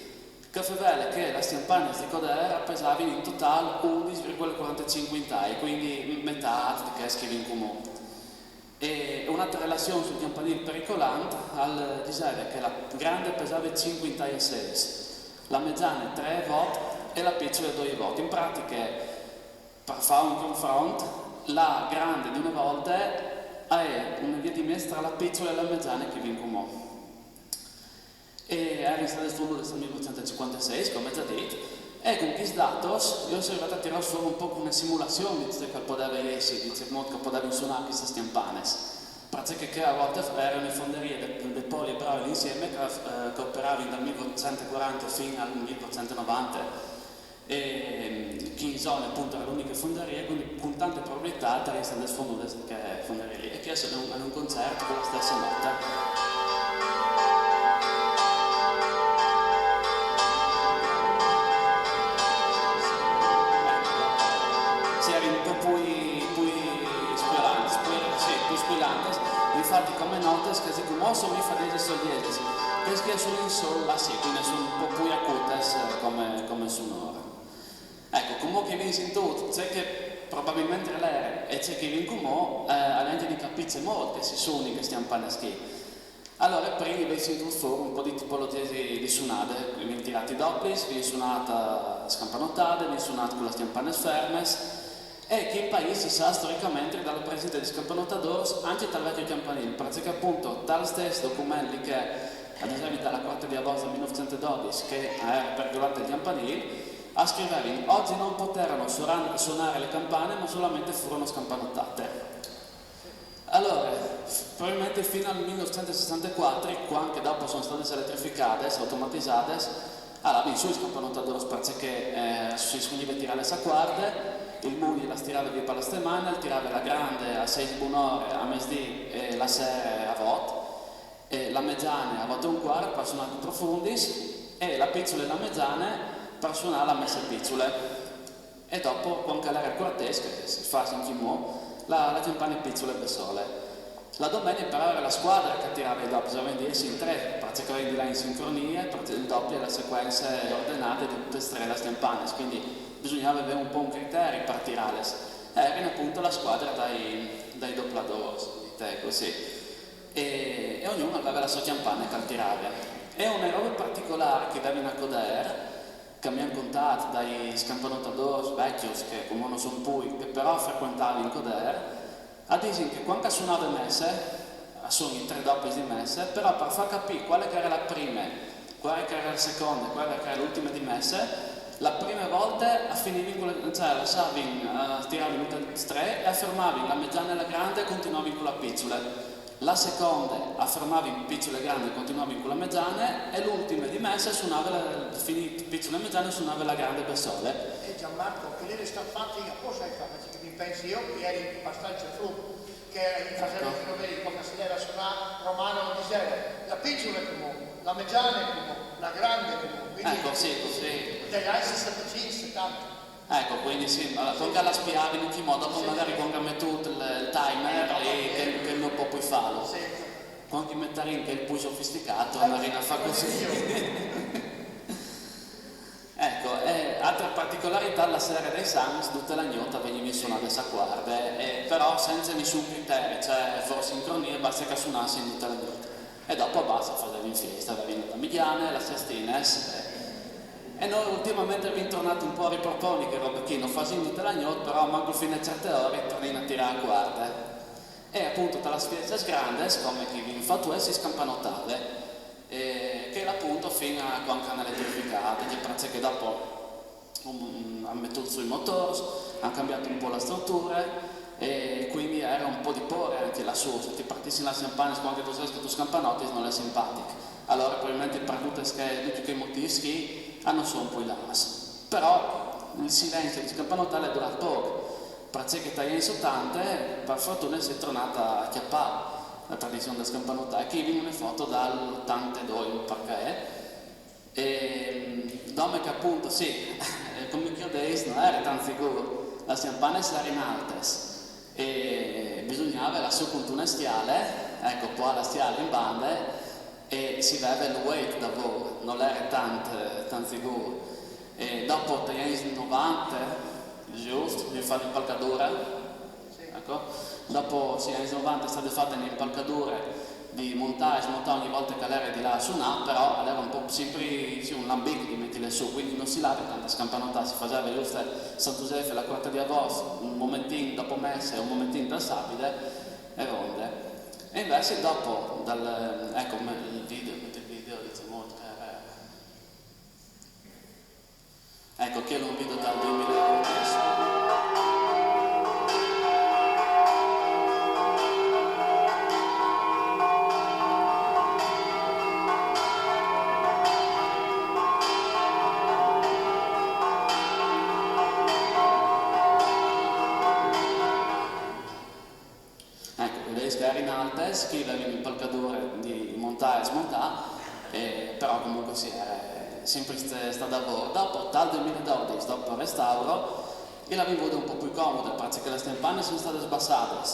che fa vedere che le campane di Codera pesavano in totale 11,45 intai, quindi metà di che scrive in comune. E un'altra relazione sul campanile pericolante diceva che la grande pesava 5 intai e 6, la mezzana 3 voti e la piccola 2 voti. In pratica, per fare un confronto, la grande di una volta è una via di mezzo tra la piccola e la mezzana che viene comune. E era in stato di fondo del 1956, come già detto, e con questi dati io sono arrivato a tirare fuori un po' una simulazione di che poteva essere, di che potevano suonare queste campane. Perché a volte erano le fonderie dei poli e bravi insieme che operavano dal 1840 fino al 1890 e che in zone appunto era l'unica fonderia, quindi con tante proprietà tra le del fondo delle fonderie e che hanno un concerto con la stessa notte. Infatti come note che come sono i fadesi soldesi che sono in sol la quindi sono un po' più acute come sonora. Ecco, comunque viene in tutto, c'è che probabilmente l'era e c'è che viene come all'ente di capire molto che si suoni che stiamo parlando qui. Allora prima viene in tutto fuori un po' di tipologie di suonate, viene tirati doppli, viene suonata scampanottate, viene suonata con le campane ferme. E che in paese si sa storicamente dalla presenza di scampanottadori anche dal vecchio campanile, perché appunto tale stesso documenti che ad esempio dalla 4 di agosto 1912 che era percolante il campanile scrivevano oggi non poterono suonare le campane ma solamente furono scampanottate. Allora, probabilmente fino al 1964, anche dopo sono state elettrificate, automatizzate, allora su i scampanottadori perché si scoglieva tirare le sacquarde. Il Mugli la tirava via per la settimana, tirava la grande a 6 buon'ore a mezzodì e la sera a vot, e la mezzana a vot e un quarto per suonare profondis e la piccola e la mezzana per suonare la messa piccole. E dopo, con calare il cortese, che si fa in chimò, la campana piccola e sole. La domenica però era la squadra che tirava i doppi, bisogna dirsi in 3, praticamente di là in sincronia, il doppio e le sequenze ordinate di tutte e 3 le campane, quindi bisognava avere un po' un criterio per tirare. Era appunto la squadra dai doppladori, così. E ognuno aveva la sua campana che tirava. E una roba particolare che aveva in Codera, che mi hanno contato dai scampanottadori vecchi, che come non sono poi, che però frequentavano in Codera, a dire che quando suonava messe, sono i 3 doppi di messe, però per far capire quale che era la prima, quale che era la seconda, quale che era l'ultima di messe, la prima volta tiravano tutte e 3 e affermavano la mezzana e la grande e continuavano con la piccola. La seconda affermavano piccola e grande e continuavano con la mezzana e l'ultima di messa suonava finita piccola e mezzana e suonava la grande per sole. E Gianmarco, che lei sta fatta apposta perché mi pensi io che eri abbastanza flu, che faceva il fenomeno come se era suonare Romano diceva la piccola è comune, la mezzana è comune, la grande è comune. Ecco, sì, così. Dagli anni 65, 70. Ecco, quindi sì, con la spiavi in che modo, dopo magari con mettuto il timer che non può poi farlo. Sì. Con chi mettere in che è il più sofisticato, andare a fare così. Ecco, altra particolarità, la sera dei Suns, tutta la notte veniva suonata a guarde, però senza nessun criterio, cioè forse sincronia, basta che suonassi in tutta la notte. E dopo basta, facevi in festa, avevi la Migliane, la Sestines. E noi ultimamente abbiamo tornato un po' a riproponi che roba che non facciamo tutta la notte, però manco fino a certe ore torniamo a tirare a guarde. E appunto tra le fiestas grandi, come che vi fatto si scampanottate, che appunto fino a con canale elettrificato, che dopo hanno messo sui motori, hanno cambiato un po' la struttura e quindi era un po' di porre anche lassù, se ti partissi la campagna con anche tu scampanotti non è simpatico, allora probabilmente per tutte quei motivi hanno solo un po' i las, però il silenzio di scampanottale è durato poco, perché che dagli anni 80 per fortuna si è tornata a chiappare la tradizione del scampanottale, che viene foto dall'82 perché e dome che appunto sì, come chiedeis non era tanto sicuro, la campana era in altes e bisognava la sua puntura stiale, ecco poi la stiale in bande e si vede il weight da voi, non era tanto sicuro. E dopo gli anni 90, giusto, vi fate impalcatura, ecco, dopo gli anni 90 state fatte le impalcature di montaggio ogni volta che l'era di là su però era un po' sempre sì, un lambic di metterle su, quindi non si lava tanta scampanottata, si faceva giusto San Giuseppe la quarta di Avos, un momentino dopo messa e un momentino dal sapide e ronde. E invece dopo, ecco il video diciamo, ecco che era un video dal 2011. Che aveva un'impalcatura di montare e smontare, però comunque sì, è sempre stato lavoro. Dopo, dal 2012, dopo il restauro, io l'avevo avuto un po' più comodo, perché le stampane sono state sbassate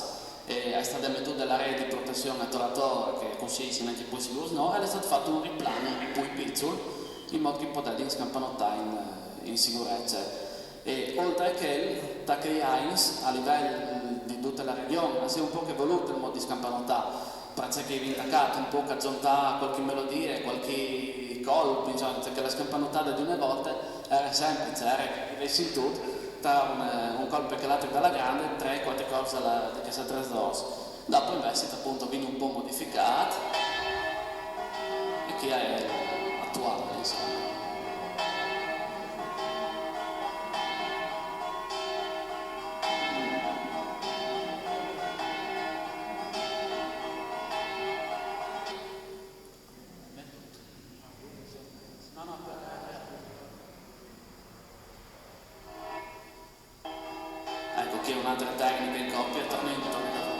e è stata mettuta della rete di protezione attorratore che consiste anche poi si usa, ed è stato fatto un riplano un po' piccolo, in modo che potete scampanottare in sicurezza. E oltre che da Heinz a livello di tutta la regione si è un po' che voluto il modo di scampanottare perché è intaccato un po' a zontare qualche melodia, qualche colpo, insomma, perché la scampanottata di una volta era semplice, era in tutto tra un colpo che l'altro dalla grande, 3-4 cose di che si trasdosso. Dopo invece appunto viene un po' modificato e che è attuale, insomma. Che è un'altra tecnica in coppia, torna da voi.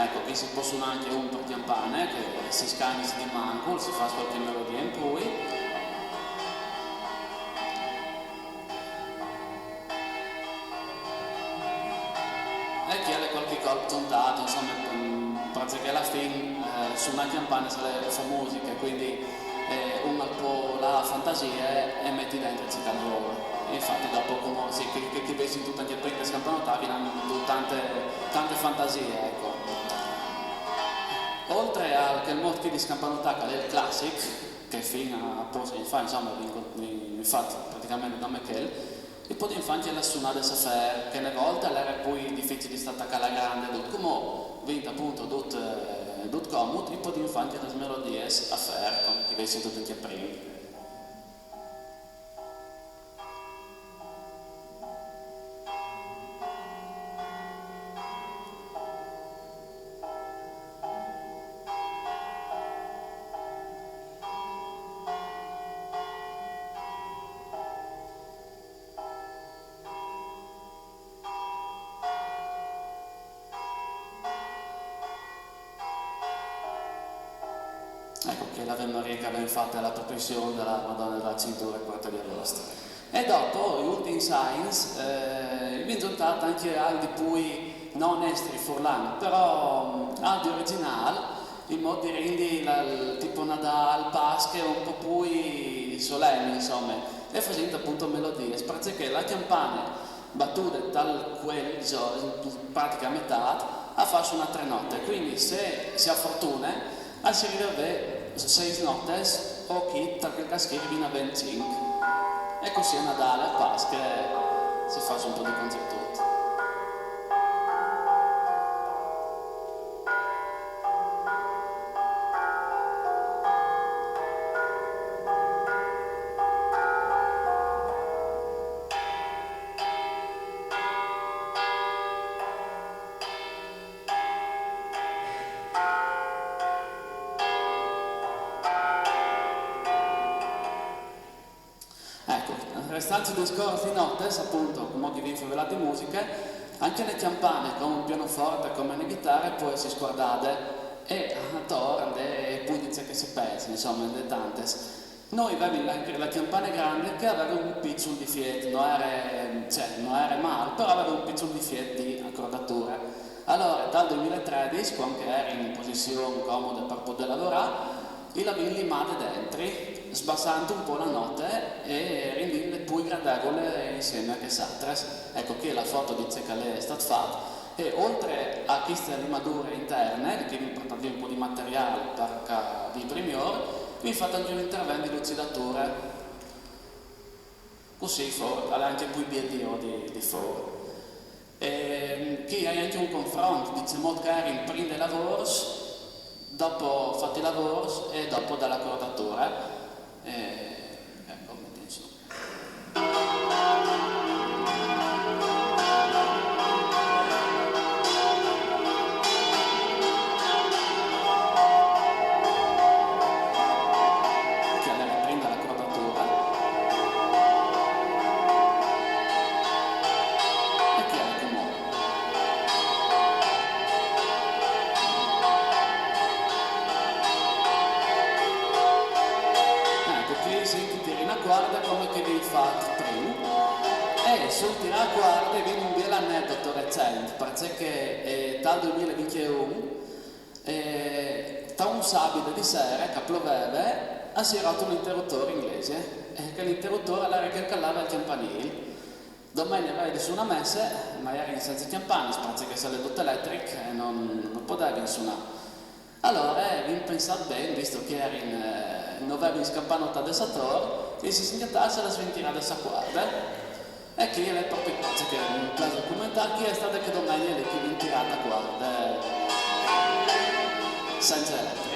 Ecco, qui si possono anche un per campane, che si scagna di manco, si fa qualche melodia in poi. E chi ha qualche colpo tontato, insomma, perché alla fine su una campana fa musica, quindi uno po' la fantasia e metti dentro il cicalone. Infatti dopo come sì, che vedi tutto anche prima scampanottare hanno tante fantasie, ecco. Oltre al che il modo di scampanottare è il classic, che fino a posto insomma infatti praticamente da Michel, e poi infatti la suonata sa fare, che una volta era poi difficile di attaccare la grande, come vinto appunto tutto comodo, e poi infatti le melodie a fare, come che vedi tutto anche prima. Ecco che l'Ave Maria che aveva fatto alla processione della Madonna della Cintura e Quarta di Agosto. E dopo, gli ultimi Science, vi sono stati anche altri poi non esteri furlani, però altri originali, in modo di rendere tipo Nadal, Pasche, un po' più solenni, insomma, e facendo appunto melodie, perché la campana battuta tal quel in pratica a metà, ha fatto una 3 note, quindi se si ha fortuna, si arriva 6 note o chi perché caschiere viene a 25 e così a Natale a Pasqua si fa un po' di concerto. stanze discorsi di notte, appunto, come che vi favelate musica, anche le campane con un pianoforte come le chitarre poi si sguardate e attorno e poi dice che si pensa, insomma, le tante. Noi avevamo la campana grande che aveva un piccolo difetto, non era male, però aveva un piccolo difetto di accordatura. Allora, dal 2013, quando ero in posizione comoda per poter lavorare, io l'avevo limata dentro, sbassando un po' la notte e rendendo più gradevole insieme a quest'altra. Ecco che la foto dice che lei è stata fatta. E oltre a queste limature interne, che mi portano un po' di materiale per vi premiore, mi fate anche un intervento di lucidatura, così anche più BDO di fuori. Qui hai anche un confronto, diciamo che in prima lavori, dopo fatti i lavori e dopo dalla cordatura. Ecco, mi dice. Sul tiraguardia viene un bel aneddoto recente, perché dal 2021 da un sabato di sera che pioveva si è rotto un interruttore inglese e che l'interruttore era che calava il campanile. Domenica vedi su una messa, magari senza campane, perché se le dotte elettriche non poteva suonare. Allora vi pensate bene, visto che era non aveva in scampanotta del Sator, e si singhiattasse la sventina del Saguarda. E che è proprio che in caso documentario chi è stata che domenica che viene tirata qua senza elettrica.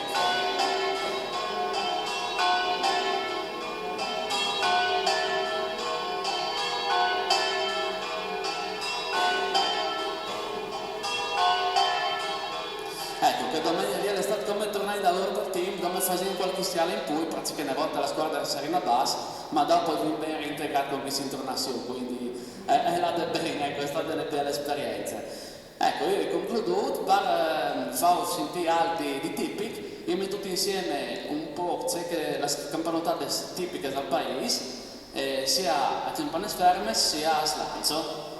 Ecco che domenica lì è stato come tornare da loro del team, come facendo qualche stiale in cui praticamente una volta la squadra era Serena Bass, ma dopo è ben reintegrato con questa intornazione, quindi è andata bene, ecco, è stata una bella esperienza. Ecco, io ho concluso per far sentire altri di tipici, io metto tutti insieme un po' che le campanottate tipiche del paese, sia a campane ferme sia a slancio.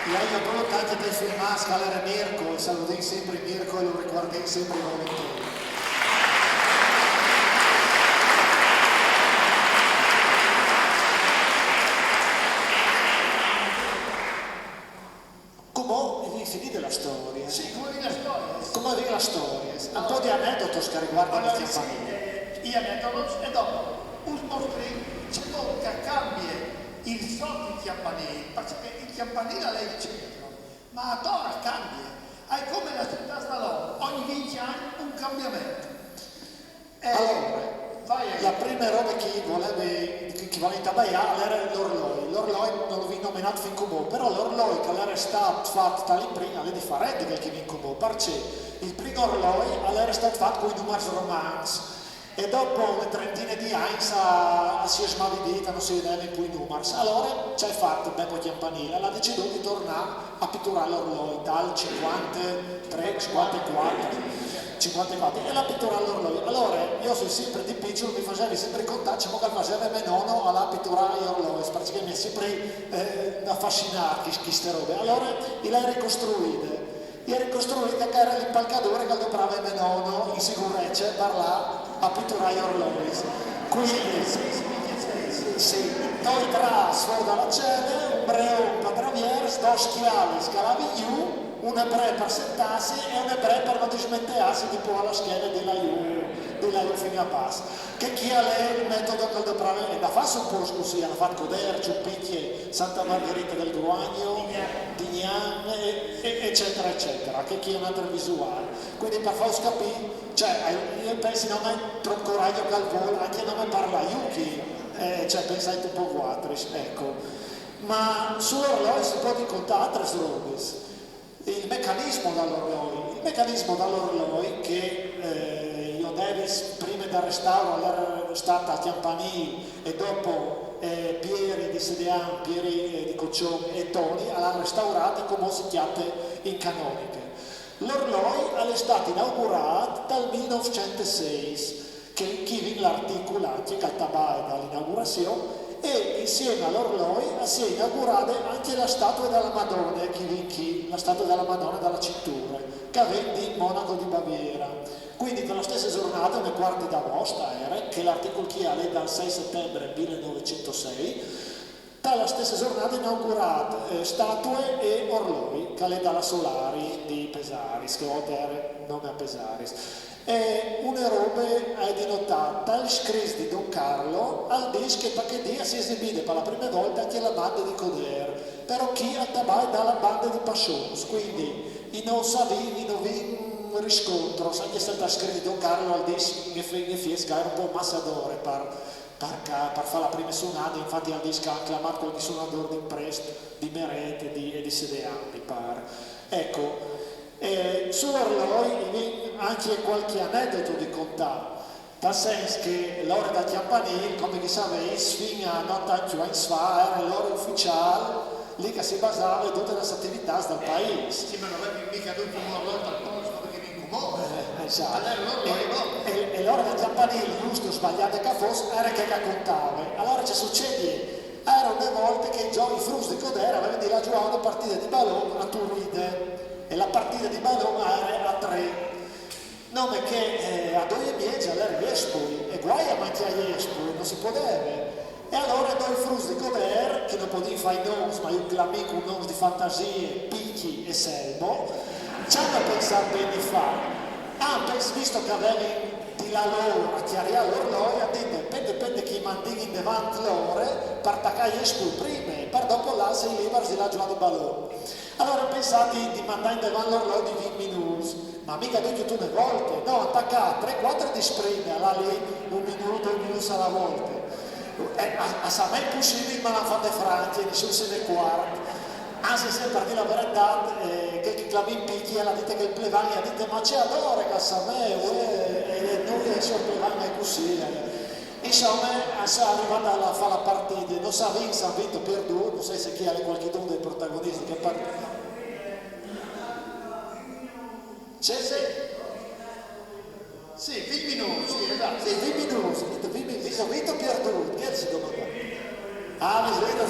Io voglio anche per filmare scalare Mirko, saluto sempre Mirko e lo ricordo sempre volentieri. Come finite la storia? Sì, come vi la storia? Come vi la storia? Un po' di aneddoto che riguardano Allora, il sì, campanile. io aneddoto e dopo un mostri c'è che cambia il so di campanile, perché il campanile è il centro, ma a Tora cambia. È come la città Stalò, ogni 20 anni un cambiamento. Allora, vai la prima roba che voleva itabaiare era l'orologio. L'orologio non l'ho nominato fin come, però l'orologio che era stato fatto tale prima, è di fare che vi come, perché il primo orologio era stato fatto con i numeri romani e dopo una trentina di anni si è smavidita, non si vedeva più i numeri. Allora ci ha fatto Beppo Campanile, ha deciso di tornare a pitturare l'orologio dal 53, 54 e la pittura all'orologio. Allora io sono sempre di piccolo, mi facevo sempre contare ciò che faceva mio nonno alla pittura agli orologi, perché mi è sempre affascinato queste robe. Allora l'ha ricostruita che era l'impalcatore che comprava mio nonno in sicurezza per là a pitturare gli orologi. Quindi sì, due trasfer dalla cena, un breo per traverso, due schiavi scalavi giù, un ebreo per settarsi e un ebreo per non dismettersi di poi alla schiena della Iu fino a passo. Che chi ha il metodo che dovrà e da farsi un po' così, hanno fatto Coder, Ciuppicchie, Santa Margherita del Guagno, Dignan, eccetera, eccetera, che chi è un'altra visuale. Quindi per farsi capire, cioè, io penso non è troppo coraggio che al volo, anche non mi parla Yuki, cioè pensate un po' quattri, ecco. Ma sull'orologio si può raccontare altre robe. Il meccanismo dall'orologio che io Davis prima del restauro era stata a Campanile e dopo Pieri di Sedean, Pieri di Coccione e Toni l'hanno restaurata come si chiama in canonica. L'orologio è stato inaugurato dal 1906 che chi vi l'articolo anche che dall'inaugurazione e insieme all'orologio si è inaugurata anche la statua della Madonna, la statua della Madonna dalla cintura, che aveva in Monaco di Baviera. Quindi dalla stessa giornata, nei quarti d'agosto, che l'articolo chi è dal 6 settembre 1906, dalla stessa giornata inaugurate statue e orologi, che è dalla Solari di Pesaris, che oltre era nome a Pesaris. E una roba è denotata il scris di Don Carlo al disco che perché si esibite per la prima volta anche la banda di Coder, però chi attabai dalla banda di Passions, quindi i non savivi, non vi un riscontro, anche se sta scritto Don Carlo al disco che fiesca era un po' massadore per fare la prima suonata, infatti al disco ha acclamato qualche suonatore di Presto, di Merete e di Sedean, mi pare. Ecco, sull'orologio anche qualche aneddoto di contare, nel senso che l'ora da Campanile, come vi sapete, fino a non tanto in sfera, era l'ora ufficiale, lì che si basava in tutte le attività del paese. Sì, ma non avevi mica tutto un orologio al posto perché mi incomode. Esatto. Allora, e l'ora da Campanile, giusto o sbagliato che fosse, era che contava. Allora ci succede, erano le volte che i frus di Codera avevano di la giocare una partita di ballone a Turride. E la partita di ballone era a 3. Nome che a due miei all'era Jespoli, e guai a mangiare Jespoli, non si poteva. E allora due frus di Coder, che non potevi fare i nomi, ma io l'amico un nome di fantasie, Picchi e Selmo, ci hanno pensato bene di fare. Visto che avevi di la loro a chiarire l'orologio, ha detto, dipende chi mandini davanti loro, per attaccare Jespoli prima, e per dopo là sei libero di la giocare di ballone. Allora pensate di mandare in davanti l'orologio di 20 minuti, ma mica detto tutte le volte, no, attaccare 3-4 di sprint, allora lì 1 minuto, 2 minuti alla volta. A Samè è possibile, ma l'hanno fatto franchi, nessuno se ne quarta. Anzi, se per dire la verità, che Clavin Picchi ha detto che il Plevani ha detto, ma c'è adora che a Samè, e noi sono Plevani è così. Insomma, sono arrivata a fare la partita, non sa vinto, ha vinto per 2, non so se chi ha qualcuno dei protagonisti che partita. C'è sì, 20 minuti, sì, esatto. Sì, 20 minuti, ho vinto per 2, che si domanda? Ah, mi sveglio.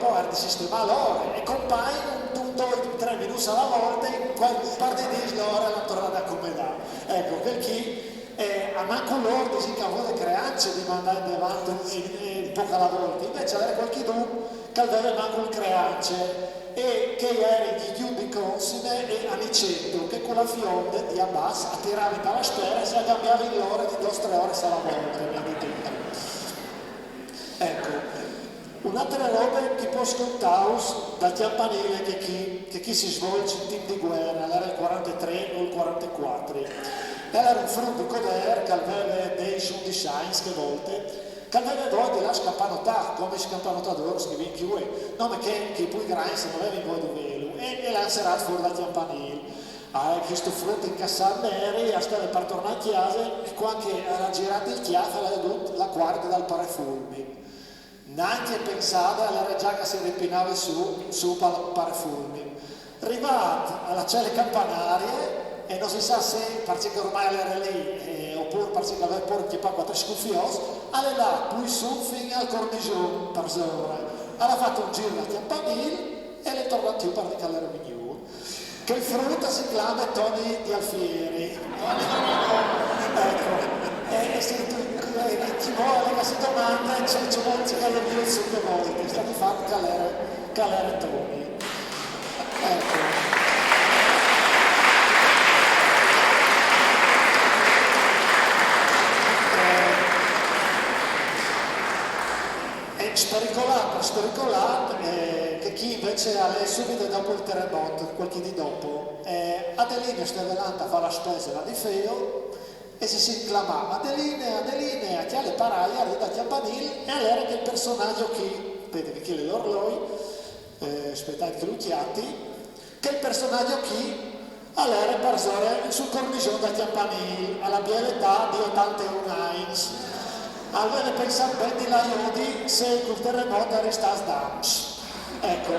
dopo era di sistema l'ore e compaiono un 2-3 minuti alla volta in un par di giorni l'ore la tornata come da. Ecco, perché a manco loro si cavò le creanze di mandare avanti un po' alla volta, invece avere qualche dubbio che aveva manco il creance e che era di più di consine e anicetto che con la fionda di Abbas attirava dalla spera e si cambiava l'ora di 2-3 ore alla volta. Ecco, un'altra roba che può scontare dal campanile che chi si svolge in team di guerra, era il 43 o il 44. Era un frutto coder che aveva dei suoi designs che volte che aveva doti la scampanotà, come scampanotador che viene chiude, nome che poi grandi se non aveva in voi di velo e l'ha serato fuori dal campanile. Questo frutto incassato neri, stava per tornare a casa e quando era girato il chiaffo aveva la guardia dal parafulmi. Neanche pensava alla già che si ripinava su parafulmi. Arrivato alla celle campanarie e non si sa se perché ormai era lì oppure perché aveva portato pa quattro scuffios, alla là poi su fino al cornicione per ora. Aveva fatto un giro al campanile e le tornato più per di calare migliore. Che il frutto si chiama Tony di Alfieri. Ecco, e chi vuole che si domanda c'è molti che le mie su che volte, sta di fatto calare Tony. Ecco. Spericolato che chi invece alle subito dopo il terremoto, qualche di dopo, Adeline Stevelanta fa la spesa da di feo e si inclamava Adeline, chi ha le paraie, arriva al campanile e all'era che il personaggio vedete che le orloi, aspettate che lucchiati, che il personaggio all'era per sul cornicione del campanile, alla biele età di 81 anni. Allora pensare bene di la Iodi se il terremoto era stato dams. Ecco,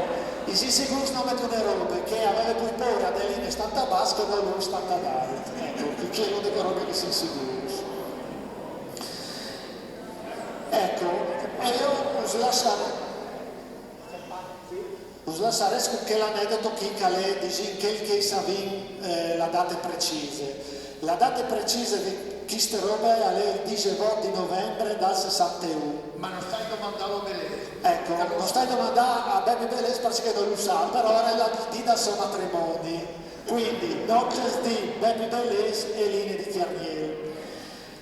i sicuri non mettono le robe che aveva poi paura dell'ine stanta bassa che non lui stanta d'alto. Ecco, che è l'unica roba che si sicuri. Ecco, e io us lasciare che l'aneddoto che le dice che savi la data precisa. La data precisa di queste robe è il 19 di novembre del 61. Ma non stai domandando a Belè? Ecco, non stai domandando a Baby Belè perché non lo sa, però era la di dal suo matrimonio. Quindi, noches di Baby Belè e linee di Chiarnieri.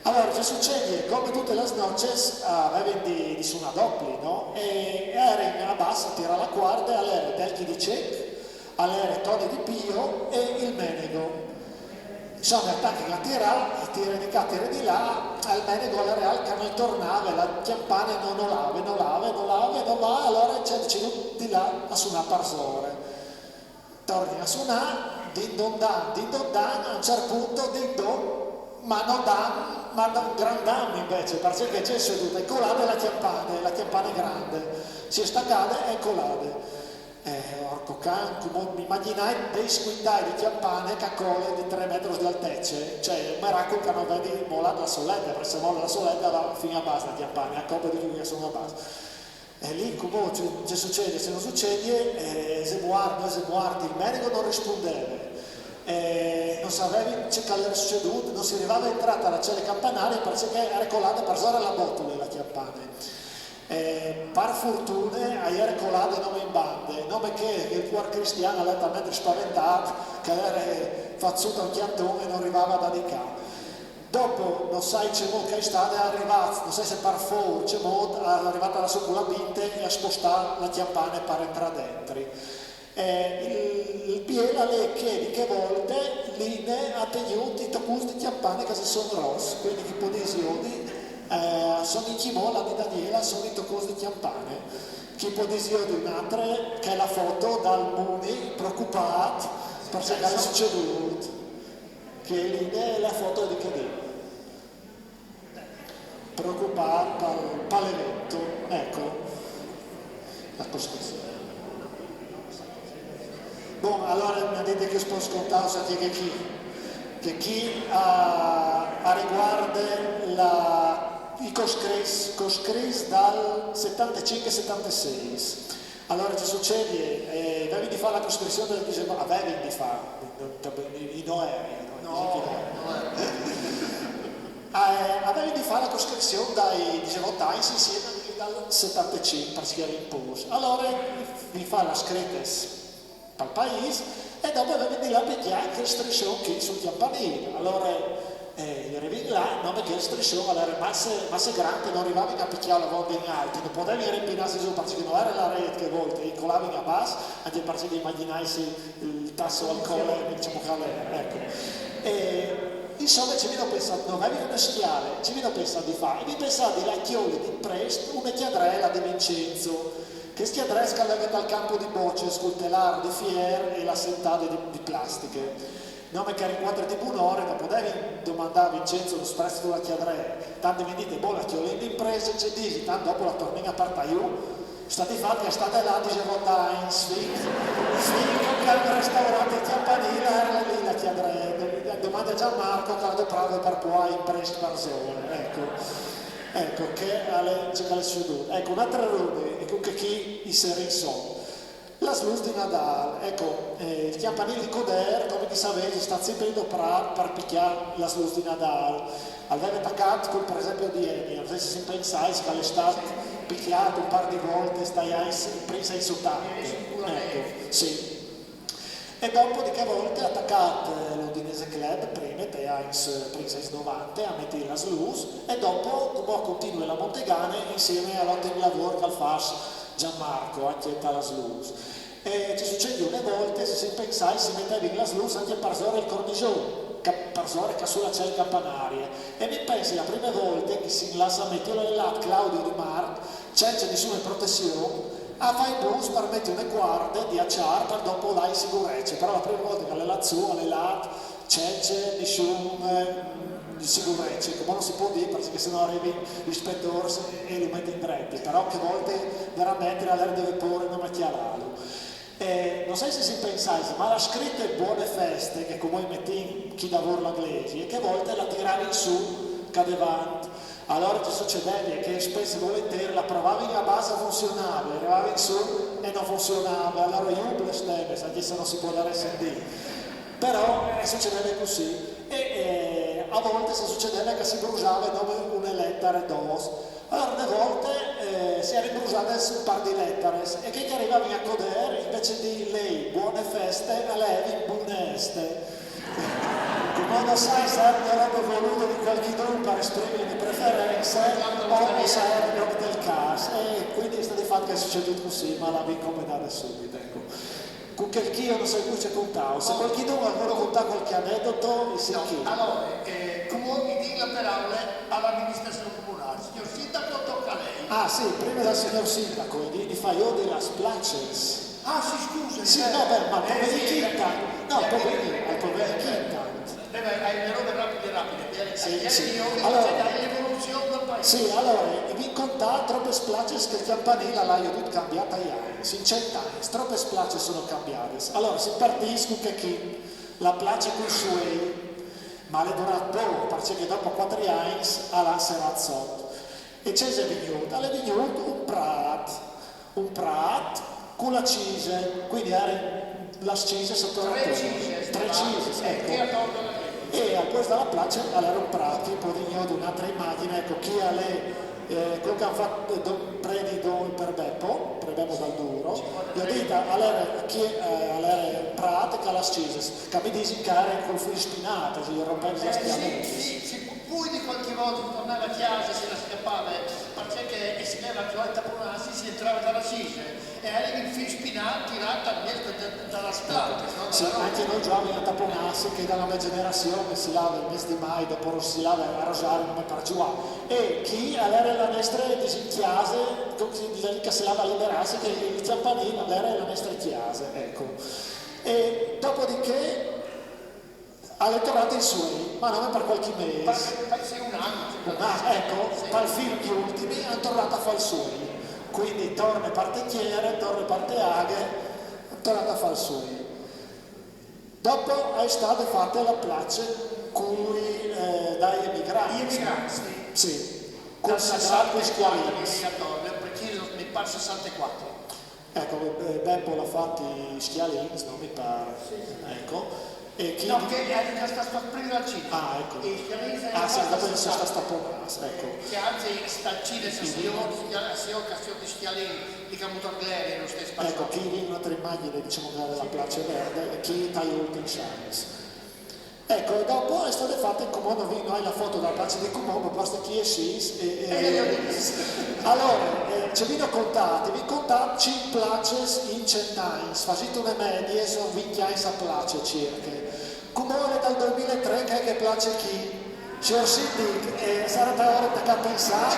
Allora, che succede? Come tutte le noches avevano di suona doppli, no? E era a bassa, tira la guardia, all'era Delchi di Cec, all'era Tony di Pio e il Menego. Insomma, attacchi la tira di là, al Menego alla Real che non tornava, la campana non va, allora c'è di là a suonare parsore. Torni a suonare, din don dan, a un certo punto din don, ma non un gran danno invece, perché c'è seduta e colata la campana grande, si è staccata e colata. Orco can, mi immaginai dei squindai di campane che colle di 3 metri di altezza, cioè un miracolo che non vedi mollare la soletta, perché se molla la soletta va fino a base la campana, a coppia di lui che sono a base. E lì come ci succede, se non succede, se muardi, il medico non rispondeva. Non sapevi che era succeduto, non si arrivava a entrare alla cella campanaria perché era colata per usare la botola la campana. Per fortuna era colata nome in bande, nome che il cuore cristiano era talmente spaventato che era fazzuto un chiantone e non arrivava da di qua. Dopo non sai c'è molto che è stato, è arrivato, non sai se per fuori c'è molto, è arrivata la sua binte e ha spostato la campana per entrare dentro. Il Piela le chiede che volte l'ine ha tenuto i tocus di campane che si sono rossi, quindi che podesioni sono in Chimola di Daniela, sono i tocus di campane. Che podesioni un'altra che è la foto dal Muni preoccupato per se era succeduto, che l'ine è la foto di Cadena. Preoccupato per l'evento, ecco la costruzione. Bon, allora mi dite che sto scontato che chi a riguarda i coscris dal 75-76. Allora ci succede, avevi di fare la costruzione del disegno, avevi di fare, i noeri, avevi di fare la costruzione dai Times insieme dal 75 per schiare in pus. Allora vi fa la scritta per il paese e dopo avevi di là picchiare anche le striscioni che sul campanile. Allora arrivi là, non perché le striscioni allora masse grandi non arrivavi a picchiare la volta in alto, non potevi rimpinarsi su perché non era la rete che a volte incolavi a basso, anche perché immaginarsi il tasso alcol, diciamo che ecco. Insomma ci vedo pensare, non avevi una schiale, ci vedo pensare di fare, e mi pensavo di la chioli di Prest, una chiadrella di Vincenzo, che schiadresca dal campo di bocce, scultelare di fier e la sentata di plastiche. Nome che rinquadra di bunore, non potevi domandare a Vincenzo lo sprezzo della chiadrella, tanto mi dite, boh, la chioli di impresa, c'è disi, tanto dopo la tornina parta io. Stati fatti che state là, dicevo in Sfinco che al restaurante il campanile era lì la chiadrella, domanda a Gianmarco che la prove per poi in prespazione, ecco che alle sudute. Ecco un'altra roba, ecco che chi i serinson. La slus di Nadal, ecco, il campanile di Coder, come chi sapete, sta sempre per picchiare la slus di Nadal. Aveva attaccato per esempio di Eni, non so se si pensai che all'estate picchiato un par di volte, stai presa insultante. Ecco, sì. E dopo di che volte ha attaccato l'Udinese Club, prima te a Princess 90 a mettere la slus e dopo continua la Montegane insieme all'ottimo lavoro che fa Gianmarco a chiedere la slus. E ci succede una volta, se si pensai, si metteva in la slus anche per fare il cornicione, per fare che sulla c'è il campanario. E mi pensi la prima volta che si lascia mettere là Claudio Di Mart, c'è nessuna protezione, a fare il bus per mettere una guardia di acciar per dopo là in sicurezza. Però la prima volta che alle lazzù, alle là, c'è nessuna di sicurezza, come non si può dire perché sennò arrivi l'ispettore e li mette in dretti, però che volte veramente l'aria deve porre non macchiaralo. Non so se si pensasse, ma la scritta buone feste, che come metti chi lavora l'inglese, e che volte la tiravi in su, cadevante. Allora ti succedeva che spesso e volentieri la provavi a base funzionava, arrivavi in su e non funzionava, allora io blesteme, anche se non si può dare sentire. Però succedeva così. E a volte si succedeva che si brusava una lettera dos. Allora una volta si era brusata un par di lettere e che arrivava a Coder invece di lei buone feste a lei buone este. Quando sai se avrebbe voluto di qualche dono per esprimere le preferenze o se era il del caso e quindi è stato fatto che è succeduto così ma la vi commentare subito, ecco. Con che io non so più c'è contato, se qualcuno ha ancora contato qualche aneddoto, si no, chi? allora, come mi dica per aule all'amministrazione comunale, signor Sindaco tocca a lei. Ah sì, prima del signor Sindaco, di fare io della Splatches. Ah sì, scusa. Sì, no, beh, ma come di chi intanto? No, come di chi intanto? Hai le robe rapide. Sì. Allora, c'è l'evoluzione del paese. Sì, allora, vi contate troppe splashes che il campanile l'hai tutto cambiata agli anni, in 100 anni, troppe splashes sono cambiate. Allora, si partiscono che chi la place con suoi, ma le durato poco, perché dopo 4 anni alla serazzotto. E c'è venuto, alle venuto un prat con la cise, quindi era la cise sotto la Tre cise, ecco. E a questa la place era un prato, poi di un'altra immagine, ecco, chi ha le quello che hanno fatto predi per Beppo, prebemo dal duro, io dico, allora chi è prato che ha la scese, che mi dice che era col filo spinato, si rompeva la stiamenti. Sì, poi di qualche volta tornava a casa, si la scappava, perché si leva la gioia taponarsi, si entrava dalla scise. E era il filo spinato tirato dalla strada. Sì, anche noi giovani a taponarsi che dalla mia generazione si lava il mese di mai, dopo si lava a Rosario come per giù. E chi allora la nostra chiase, che si lava a liberarsi, che il campanile allora la nostra chiase, ecco. E dopodiché alle tornate in suoi, ma non per qualche mese. Sì, un anno. Ecco, per film gli ultimi hanno tornato a fare il suoi. Quindi torne parte chiere, torne parte aghe, tornate a fare il suo. Dopo è stata fatta la place cui dai emigranti. Sì. Consacrati schiavisti. Preciso, mi pare 64. Ecco, Beppo l'ha fatto Schialins, non mi pare. Ecco. E chi... No, che è già stato prima dal cinema. Ah, ecco. E Schialins è Ah, sì, dopo stato sta staponato, ecco. che anzi sta il cinema, se occasione di Schialins, di Camutorgleri, lo stesso passato. Ecco, chi in un'altra immagine, diciamo che la place verde, e chi taglia Ultim Shines. Ecco, e dopo è stata fatta in Comune, noi la foto della place di Comune, posto chi è Sis allora, ci vi contate 5 places in cent'anys, facite una media, sono 20 anni a place circa. Comune dal 2003 che place chi? C'è Sindic, sarebbe ora da pensare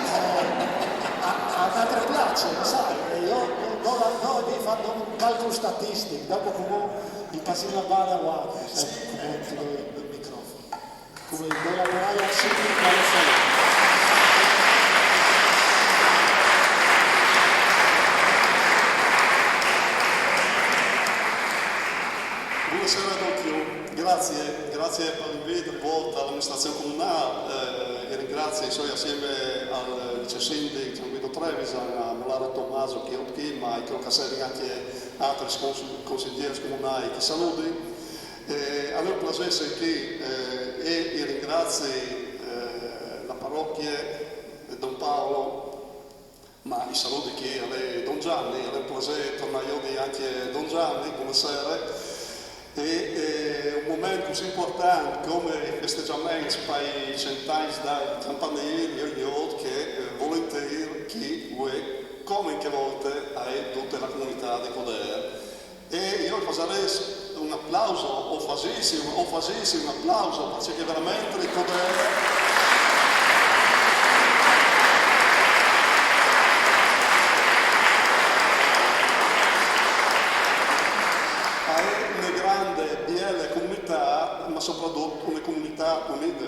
a un'altra place, sai, io non vi fanno un calcolo statistico, dopo comunque il passino a bada guarda, comunque ti do il microfono, come do la parola a Sindic alla salute. Buonasera a tutti, grazie per l'invito rivolto all'amministrazione comunale e ringrazio assieme al vice sindaco Gian Guido Trevisan, a Molaro Tommaso che ma e credo che serve anche altri consiglieri comunali che saluti. A noi piace che ringrazio la parrocchia Don Paolo, ma i saluti che a Don Gianni, a noi piace tornare io anche Don Gianni, buonasera. E un momento così importante come i festeggiamenti per i cent'anni da campanile, io che volentieri chi vuole, come che volte a tutta la comunità di potere. E io farei un applauso, o facessi un applauso, perché veramente il potere... ma soprattutto una comunità unita,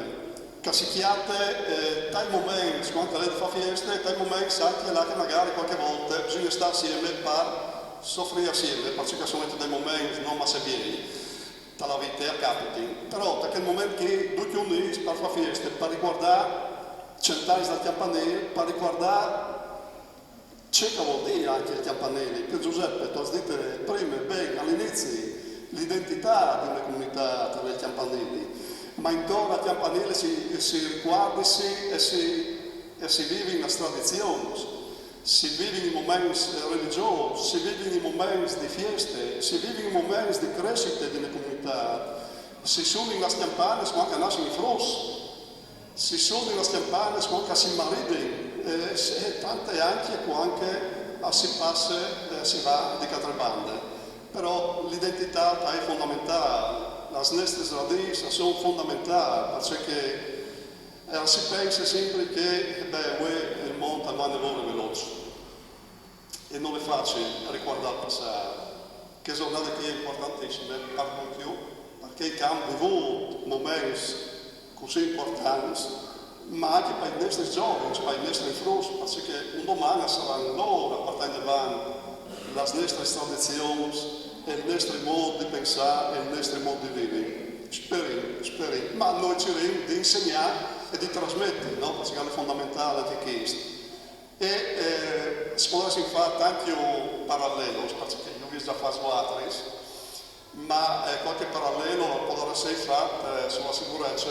che si chiate dai momenti, quando lei fa feste, dai momenti anche là che magari qualche volta bisogna stare assieme per soffrire assieme, perché sono dei momenti non ma se vieni, dalla vita capiti, però da quel momento che tutti uniti per fare feste, per riguardare cent'anni dal campanile, per riguardare c'è che vuol dire anche il campanile, per Giuseppe, tu hai detto prima, bene, all'inizio, l'identità di una comunità tra i campanili, ma intorno al campanile si riguarda e si vive in tradizioni, si vive in momenti religiosi, si vive in momenti di feste, si vive in momenti di crescita di una comunità, si sono in le campane quando nascono i frus, si sono in le campane quando si mariti e tante anche quando si passa, si va di altre bande. Però l'identità è fondamentale, le nostre radici sono fondamentali, perché si pensa sempre che il mondo va veloce e non è facile ricordare il passato, che sono giornate che è importantissime per non più, perché hanno vivuto momenti così importanti, ma anche per i nostri giovani, per i nostri frutti, perché un domani saranno loro a partire le nostre tradizioni, e il nostro modo di pensare e il nostro modo di vivere. Speriamo, ma noi cerchiamo di insegnare e di trasmettere, no? Perché è fondamentale anche questo. E si può fare tanti paralleli, perché io ho già fatto altri, ma qualche parallelo può essere fatto sulla sicurezza,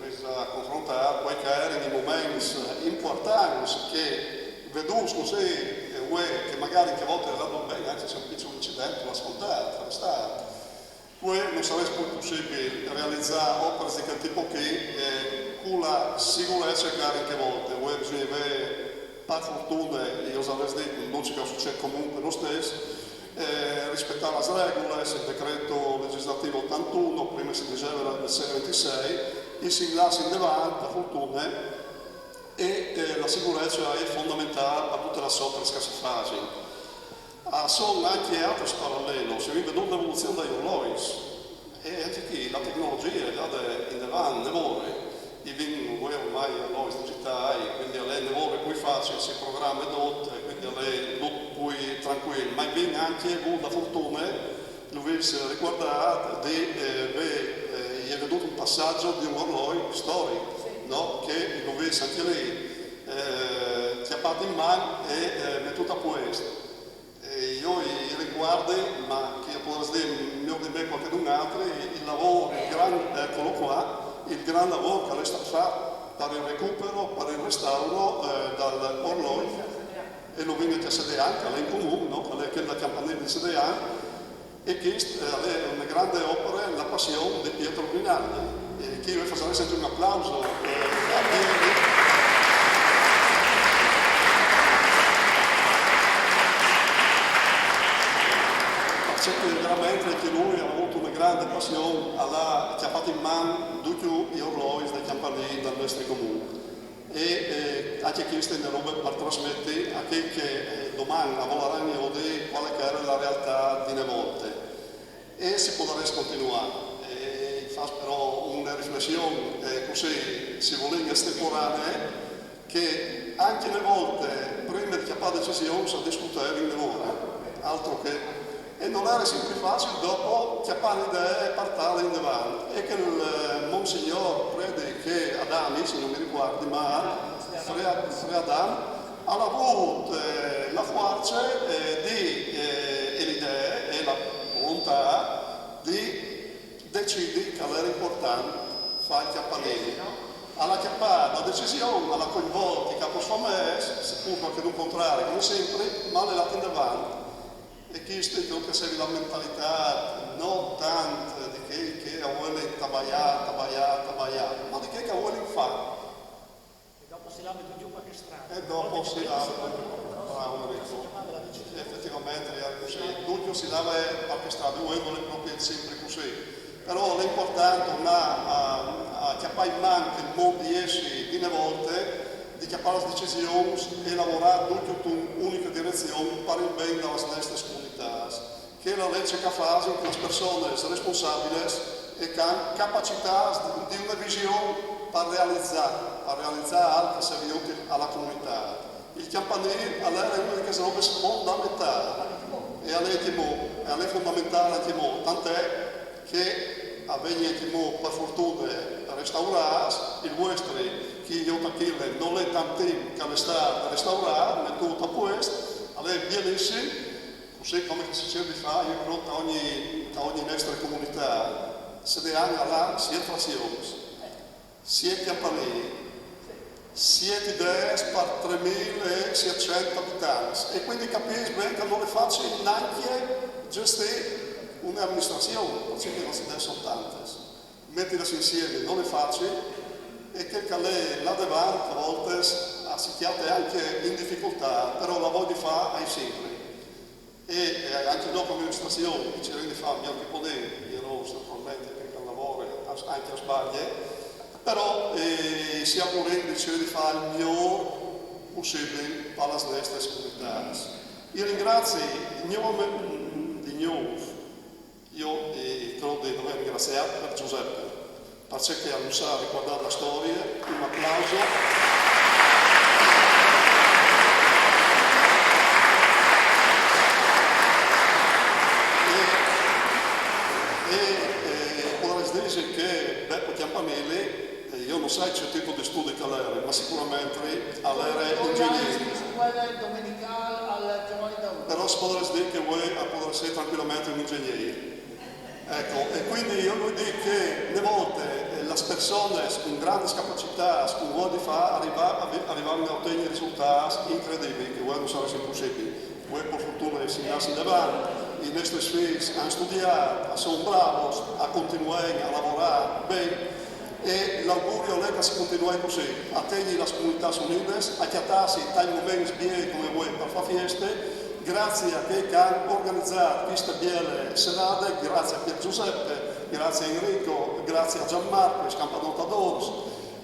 bisogna confrontare, poi che in momenti importanti che vedono così, che magari che volte vanno bene, anche se è un piccolo incidente, l'ho ascoltato, poi non sarebbe più possibile realizzare opere di quel tipo che con la sicurezza che anche volte, bisogna avere per fortuna, io ho detto, non ci succede comunque lo stesso, rispettare le regole, il decreto legislativo 81, prima si diceva del 626, e si lascia in davanti, per fortuna, e la sicurezza è fondamentale per tutte le opere che si fanno. Sono anche altri paralleli, si vede l'evoluzione degli orologi e anche qui la tecnologia è in davanti, i vengono ormai orologi digitali, quindi lei ne vuole più facile, si programma tutto, quindi lei non più tranquillo, ma viene anche la fortuna, dovesse ricordare di aver veduto un passaggio di un orologio storico. No? Che dovesse anche lei chiappato in mano e mettuto a questo. io i riguardi, ma che posso dire meglio di me qualche un altro, il lavoro, eccolo qua, il gran lavoro che lei sta facendo per il recupero, per il restauro dall'orologio, e lo viene a Sedean, che è in comune, no? Che è la campanella di Sedean, e che è una grande opera, la passione di Pietro Grinaldi, e che io farei sempre un applauso a Pietro. Veramente anche lui ha avuto una grande passione, che ha fatto in mano tutti gli orologi dei campanili del nostro comune, e anche queste ne robe per trasmettere a chi che domani lavoreranno di quale che era la realtà di una volta, e si potrebbe continuare. E fa però una riflessione così si vuole estemporanea, che anche le volte prima di chiappare decisione si discuteva in lavoro, altro che, e non era sempre facile dopo chiappare idee e partire in avanti, e che il Monsignor crede che Adami, se non mi ricordi, ma Fre Adam ha avuto la forza e l'idea e la volontà di decidere che era importante fare il campanile. Alla chiappata la decisione, alla coinvolta i caposfamese, seppur che non contrario come sempre, ma le latte in avanti. E questo credo che sia la mentalità non tanto di che vuole tabagliare, ma di che vuole fare. E dopo si lava giù qualche strada. E dopo si lava, bravo Enrico. Effettivamente è così. Tutto si lava qualche strada, io non è proprio sempre così. Però l'importante è a chiappare in mano che il mondo di essi di una volta, di chiappare le decisioni e lavorare tutti in un'unica direzione per il bene delle nostre comunità, che è la legge che fa che le persone responsabili e che hanno capacità di una visione per realizzare anche se è utile alla comunità. Il campanile è una delle robe fondamentali, e è fondamentale anche mo, tant'è che avviene anche mo per fortuna restaurare il vostro, che io non è tanto tempo che sta a restaurare, ma tutto a questo, è bellissimo, così come si cerca di fare, io credo a ogni nostra comunità, se ne ha sia frazioni, sia campanili, sia idee per 3.600 abitanti, e quindi capisci bene che non è facile neanche gestire un'amministrazione, perché non si deve soltanto. Mettersi insieme non è facile, e che lei là davanti a volte si chiama anche in difficoltà, però la voglia di fare è sempre. E anche dopo l'amministrazione, che ci rende fare anche potere, io naturalmente che lavoro anche a sbaglie, però siamo rendici di fare il miglior possibile per le nostre comunità. Io ringrazio di noi. Io credo di dover ringraziare per Giuseppe, perché non sa ricordare la storia, un applauso. E potrei dire che Beppo Chiampanelli, io non so il tipo di studio che era, ma sicuramente era ingegnere. Però si potrebbe dire che voi potrebbe essere tranquillamente un ingegnere. Ecco, e quindi io vuol dire che le volte le persone con grandi capacità, con voglia di fare, arrivano a ottenere risultati incredibili, che voi non sarebbe possibile. Voi per fortuna insegnarsi davanti, i nostri figli hanno studiato, sono bravi a continuare a lavorare bene, e l'augurio è che si continui così, a tenere le comunità unite, a chiattarsi in momenti bien come voi per fare feste. Grazie a chi ha organizzato queste belle serate, grazie a Pier Giuseppe, grazie a Enrico, grazie a Gianmarco, Scampanotadoros.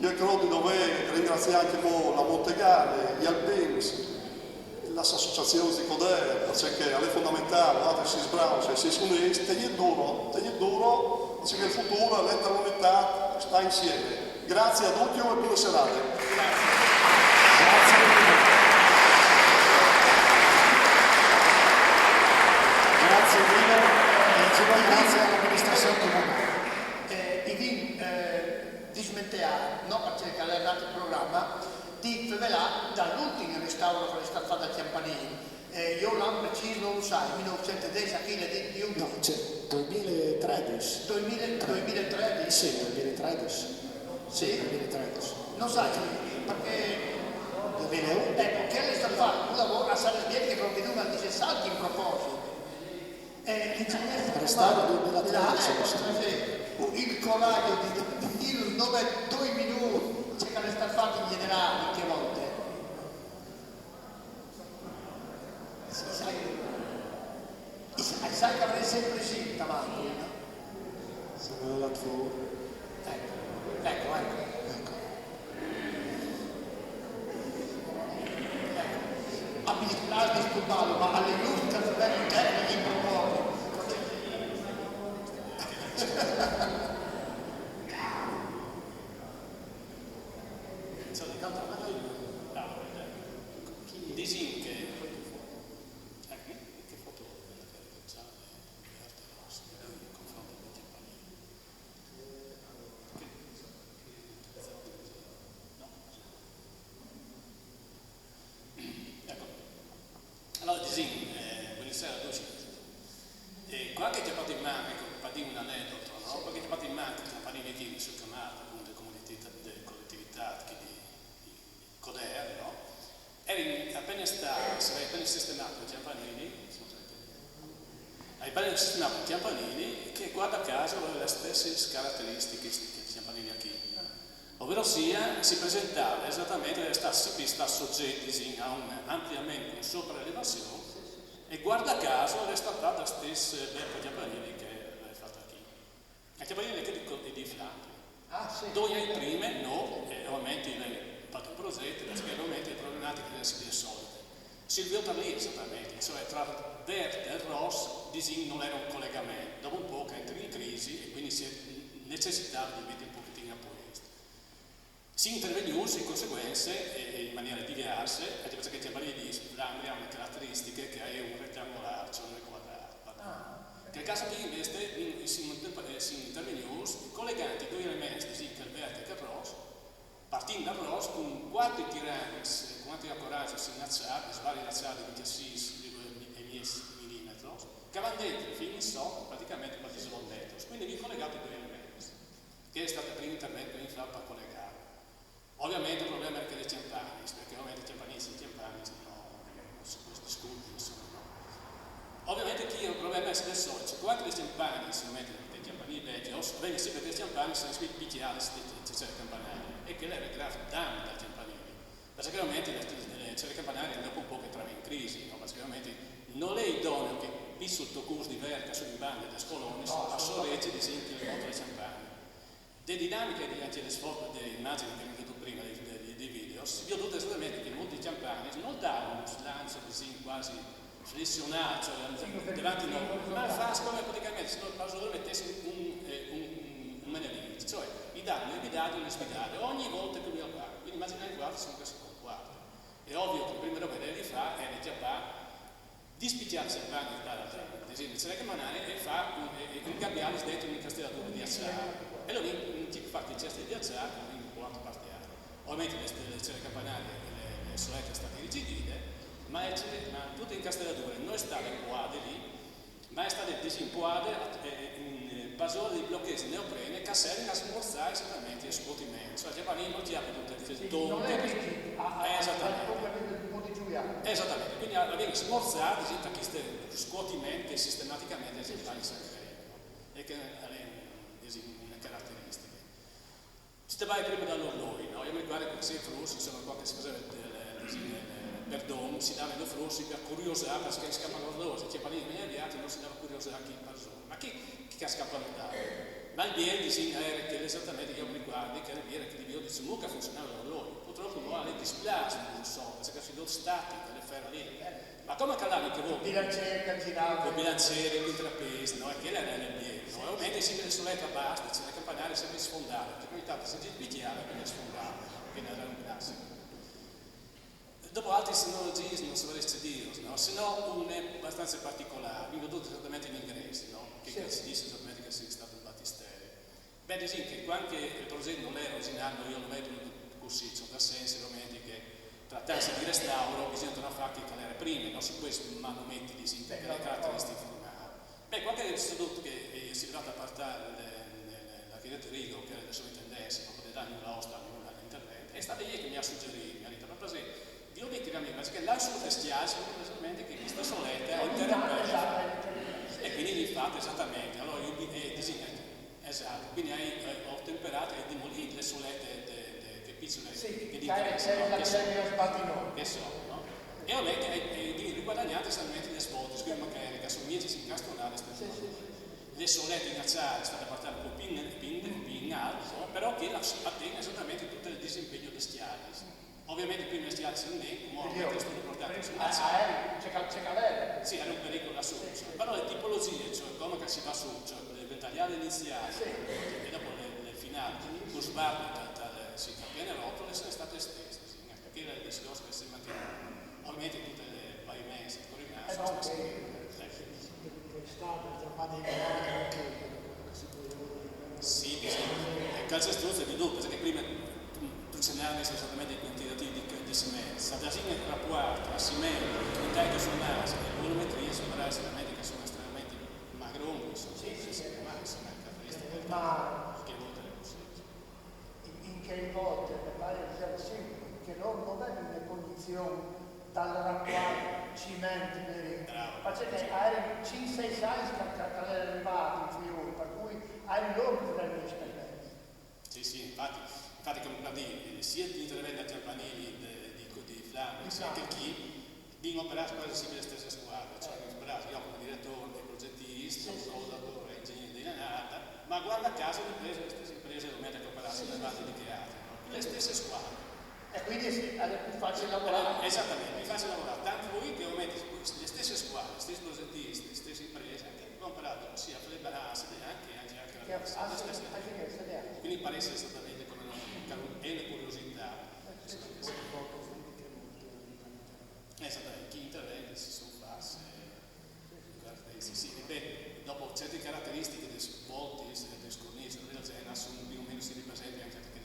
Io credo di dover ringraziare anche la Montegale, gli Alpins, le associazioni di Codere, perché è fondamentale, guardate, si sbrava, si unisce, tenete duro, perché il futuro, l'unità sta insieme. Grazie a tutti e buone serate. Grazie Dino, e grazie all'amministrazione comunale. I dismettea, no, perché è nato il programma, di Fevelà dall'ultimo restauro che è stato fatto al Chiampanini. io l'anno preciso non lo sai, 1910 a fine di un... No, c'è 2013. 2013? Sì, 2013. Sì? 2013. Non sai, perché... 2011. Ecco, che lei sta facendo un lavoro a Salesbieri che proprio non dice salti in proposito. Restava 2013. Il coraggio di dire 2 minuti, c'è che le sta fatto in generale, che volte. Sai che avrei sempre sì, davanti, no? Sono la tua. Ecco. Ha disturbato, ma alle giuste per te in proposito. Disin che allora disin quella sera qualche ti ha fatto in mano, ecco, un aneddoto, no? Qualche ti ha fatto in mano il campanile qui sul canale, appunto, delle collettività di Coder, no? Eri appena sistemato i campanili, hai appena sistemato i campanili che guarda caso aveva le stesse caratteristiche che i campanili a chi. Ovvero sia, si presentava esattamente, si sta soggetti a un ampliamento, un sopraelevazione, e guarda caso è stata la stessa per gli campanili che hai fatto qui. I campanili che di Flandria. Ah, sì. Dove hai prime, no, e ovviamente hai fatto un progetto, perché ovviamente le problematiche delle sedie solite. Silvio Tarlì esattamente, cioè tra Verde e Ross non era un collegamento, dopo un po' che entri in crisi e quindi si è necessitava di mettere un pochettino a posto. Si intervenuti in conseguenze e in maniere diverse, perché i campanili di Flandria hanno caratteristiche che è un rettangolare, cioè un quadrato. Nel caso di invece si intervenuti collegando due elementi, che il Verde e il Ross, partendo dal Ross con 4 tirami, con 4 coraggio vari lanciati di 16 e 10 mm, che vanno dentro fino in so, praticamente per isolare. Quindi vi collegate due elementi, che è stato il primo intervento in per collegare. Ovviamente il problema è che le campane, perché ovviamente i campani non si può discutere, insomma, no. Ovviamente chi ha un problema è il solito, quando le campane si mettono dei campanili vecchi, viene sempre dei campani sono picchiati, c'è il campanario, e che lei grave danno dal campanile. Perché ovviamente le campanari dopo un po' che trova in crisi, no? Perché ovviamente non è idoneo che qui sotto corso di verca sulle bande delle scolone a sorregge di esempio le moto delle campane. Le dinamiche anche le sfoto delle immagini che abbiamo detto prima dei video, si vede tutto esattamente che molti campani non danno uno slancio così quasi flessionato, cioè davanti noi, ma fa come praticamente se non mettesse un manerizzo, cioè i danno e le sfidate ogni volta che lui lo fa. Quindi immaginate il guardo sono questo con quarto. È ovvio che il primo roba che fa è di spicciarsi il pane dal disegno di campanaria e fa un gabbiale dentro un castellatura di acciaio. E allora in tipo fatti i cesti di acciaio in quattro partiali. Ovviamente le campanarie le solette sono state rigidite, ma tutte in castellature non è state inquadre lì, ma è state disimpuate in basone di blocchesi neoprene che servono a smorzare esattamente il scuotimento. Cioè, i giapponesi non ti aprono tutte le donne. Esattamente, quindi viene smorzato da questi scuotimenti che sistematicamente i giapponesi si creano e che hanno caratteristiche. Si vai prima dall'orlogio, no? Io mi ricordo che se frussi, sono qua che si faceva perdono, si davano frussi per curiosare, perché scappano l'orlogio, i giapponesi venivano avviati non si dava curiosare chi in persona. Ma chi scappano da? Ma il bien era che esattamente io mi ricordo che era che di dice mucca funzionava l'orologio. Purtroppo non ha le displasi, non so, perché si do statica, le ferro lì. Ma come calavi che voi? Bilanciere, il bilanciere, il trapezi, no? E che era nel bien, no? E ovviamente sempre le solette a basta, c'è la campanaria sempre sfondata, perché ogni tanto si picchiava e quindi sfondava, quindi era un classico. Dopo altre tecnologie non si vorreste dire, no? Se no un è abbastanza particolare, vi vedo esattamente in inglese, no? Che si dice esattamente che sia stato un battisterio. Beh, dici che anche il progetto non era originario, io lo vedo così, c'è da senso ovviamente che tra trattarsi di restauro bisogna fare che calare prima, non si può manometti di le caratteristiche formali. Beh, qualche istituto che si è arrivato a partire l'architetto Rigo, che era la sovrintendenza, non poteva dare nulla osta, nulla all'intervento, è stato lì che mi ha suggerito, mi ha detto, per esempio, di obiettivamente, perché là sul vestiario si vede esattamente che questa soletta è interamente. E quindi infatti esattamente, allora io esatto, quindi ho temperato e demolito le solette che piccole che sono, no? E ovviamente riguadagnate solamente le spot, scusa magari che sono miei si incastonate le solette in acciaio state portate un po' più in alto, però che attengono esattamente tutto il disimpegno vestiario. Ovviamente prima vestiario si non è stato portato su c'è calere. sì, era un pericolo lassù, però le tipologie, cioè come che si va su, cioè le ventagliate iniziali e dopo le finali, con sbarco si capiene rotole sono state estese, perché era il discorso che si mantiene, ovviamente tutte le pavimenti, i corrimenti sono state sì, il calcestruzzo è di dubbio, perché prima tu se ne hai messo esattamente i quantitativi di cemento, la dasina è rapporto, la cemento, il tempo sono nasi, le volumetrie sono estremamente che sono estremamente magroni, sono caratteristiche che volte le possibili. In che volte mi pare che sia sempre che non è in condizioni dal rapporto cimenti veri, perché hai 5-6 anni che è arrivato in fiori, per cui hai loro delle esperienze. Sì, infatti come dire, sia gli interventi a campanili di Flandre, sia che chi vengono operati quasi simili alle stesse squadre, cioè io come direttore, progettista, collaboratore, ingegnere di Nanata, ma guarda caso le stesse imprese ovviamente che operano nelle bande di teatro, le stesse squadre. E quindi è più facile lavorare. Esattamente, mi faccio lavorare, tanto voi che ovviamente le stesse squadre, le stesse progettisti, le stesse imprese, anche che hanno operato sia per le balance, anche la stessa. Quindi pare essere esattamente come è la curiosità. Esattamente, chi interviene si sono fatte sì, beh, dopo certe caratteristiche dei volti, dei scornici, del genere, sono più o meno si ripresenti anche che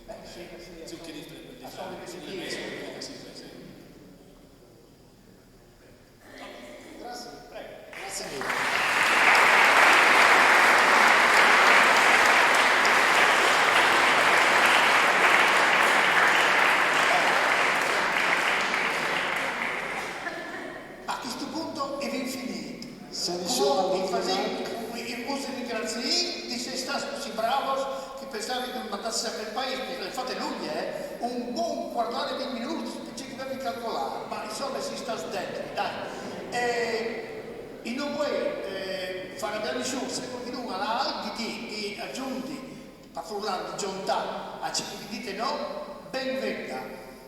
di messe che si ripresenti. Grazie. Prego. Grazie mille. A questo punto è infinito. Se nessuno Uso ringraziare di se stati così bravos che pensavi di mandarsi a quel paese, le fate lui, un buon guardare 20 minuti, perché che devi calcolare, ma insomma si sta dentro, dai. E non vuoi fare delle scienze, perché non ha di aggiunti, a furlare di giuntà, a ciò che dite no, ben venga.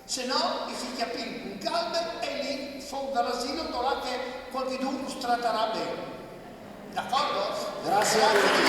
Se no, si capisce un caldo e lì fuori dall'asilo, là che qualcuno tratterà bene. D'accordo? Grazie.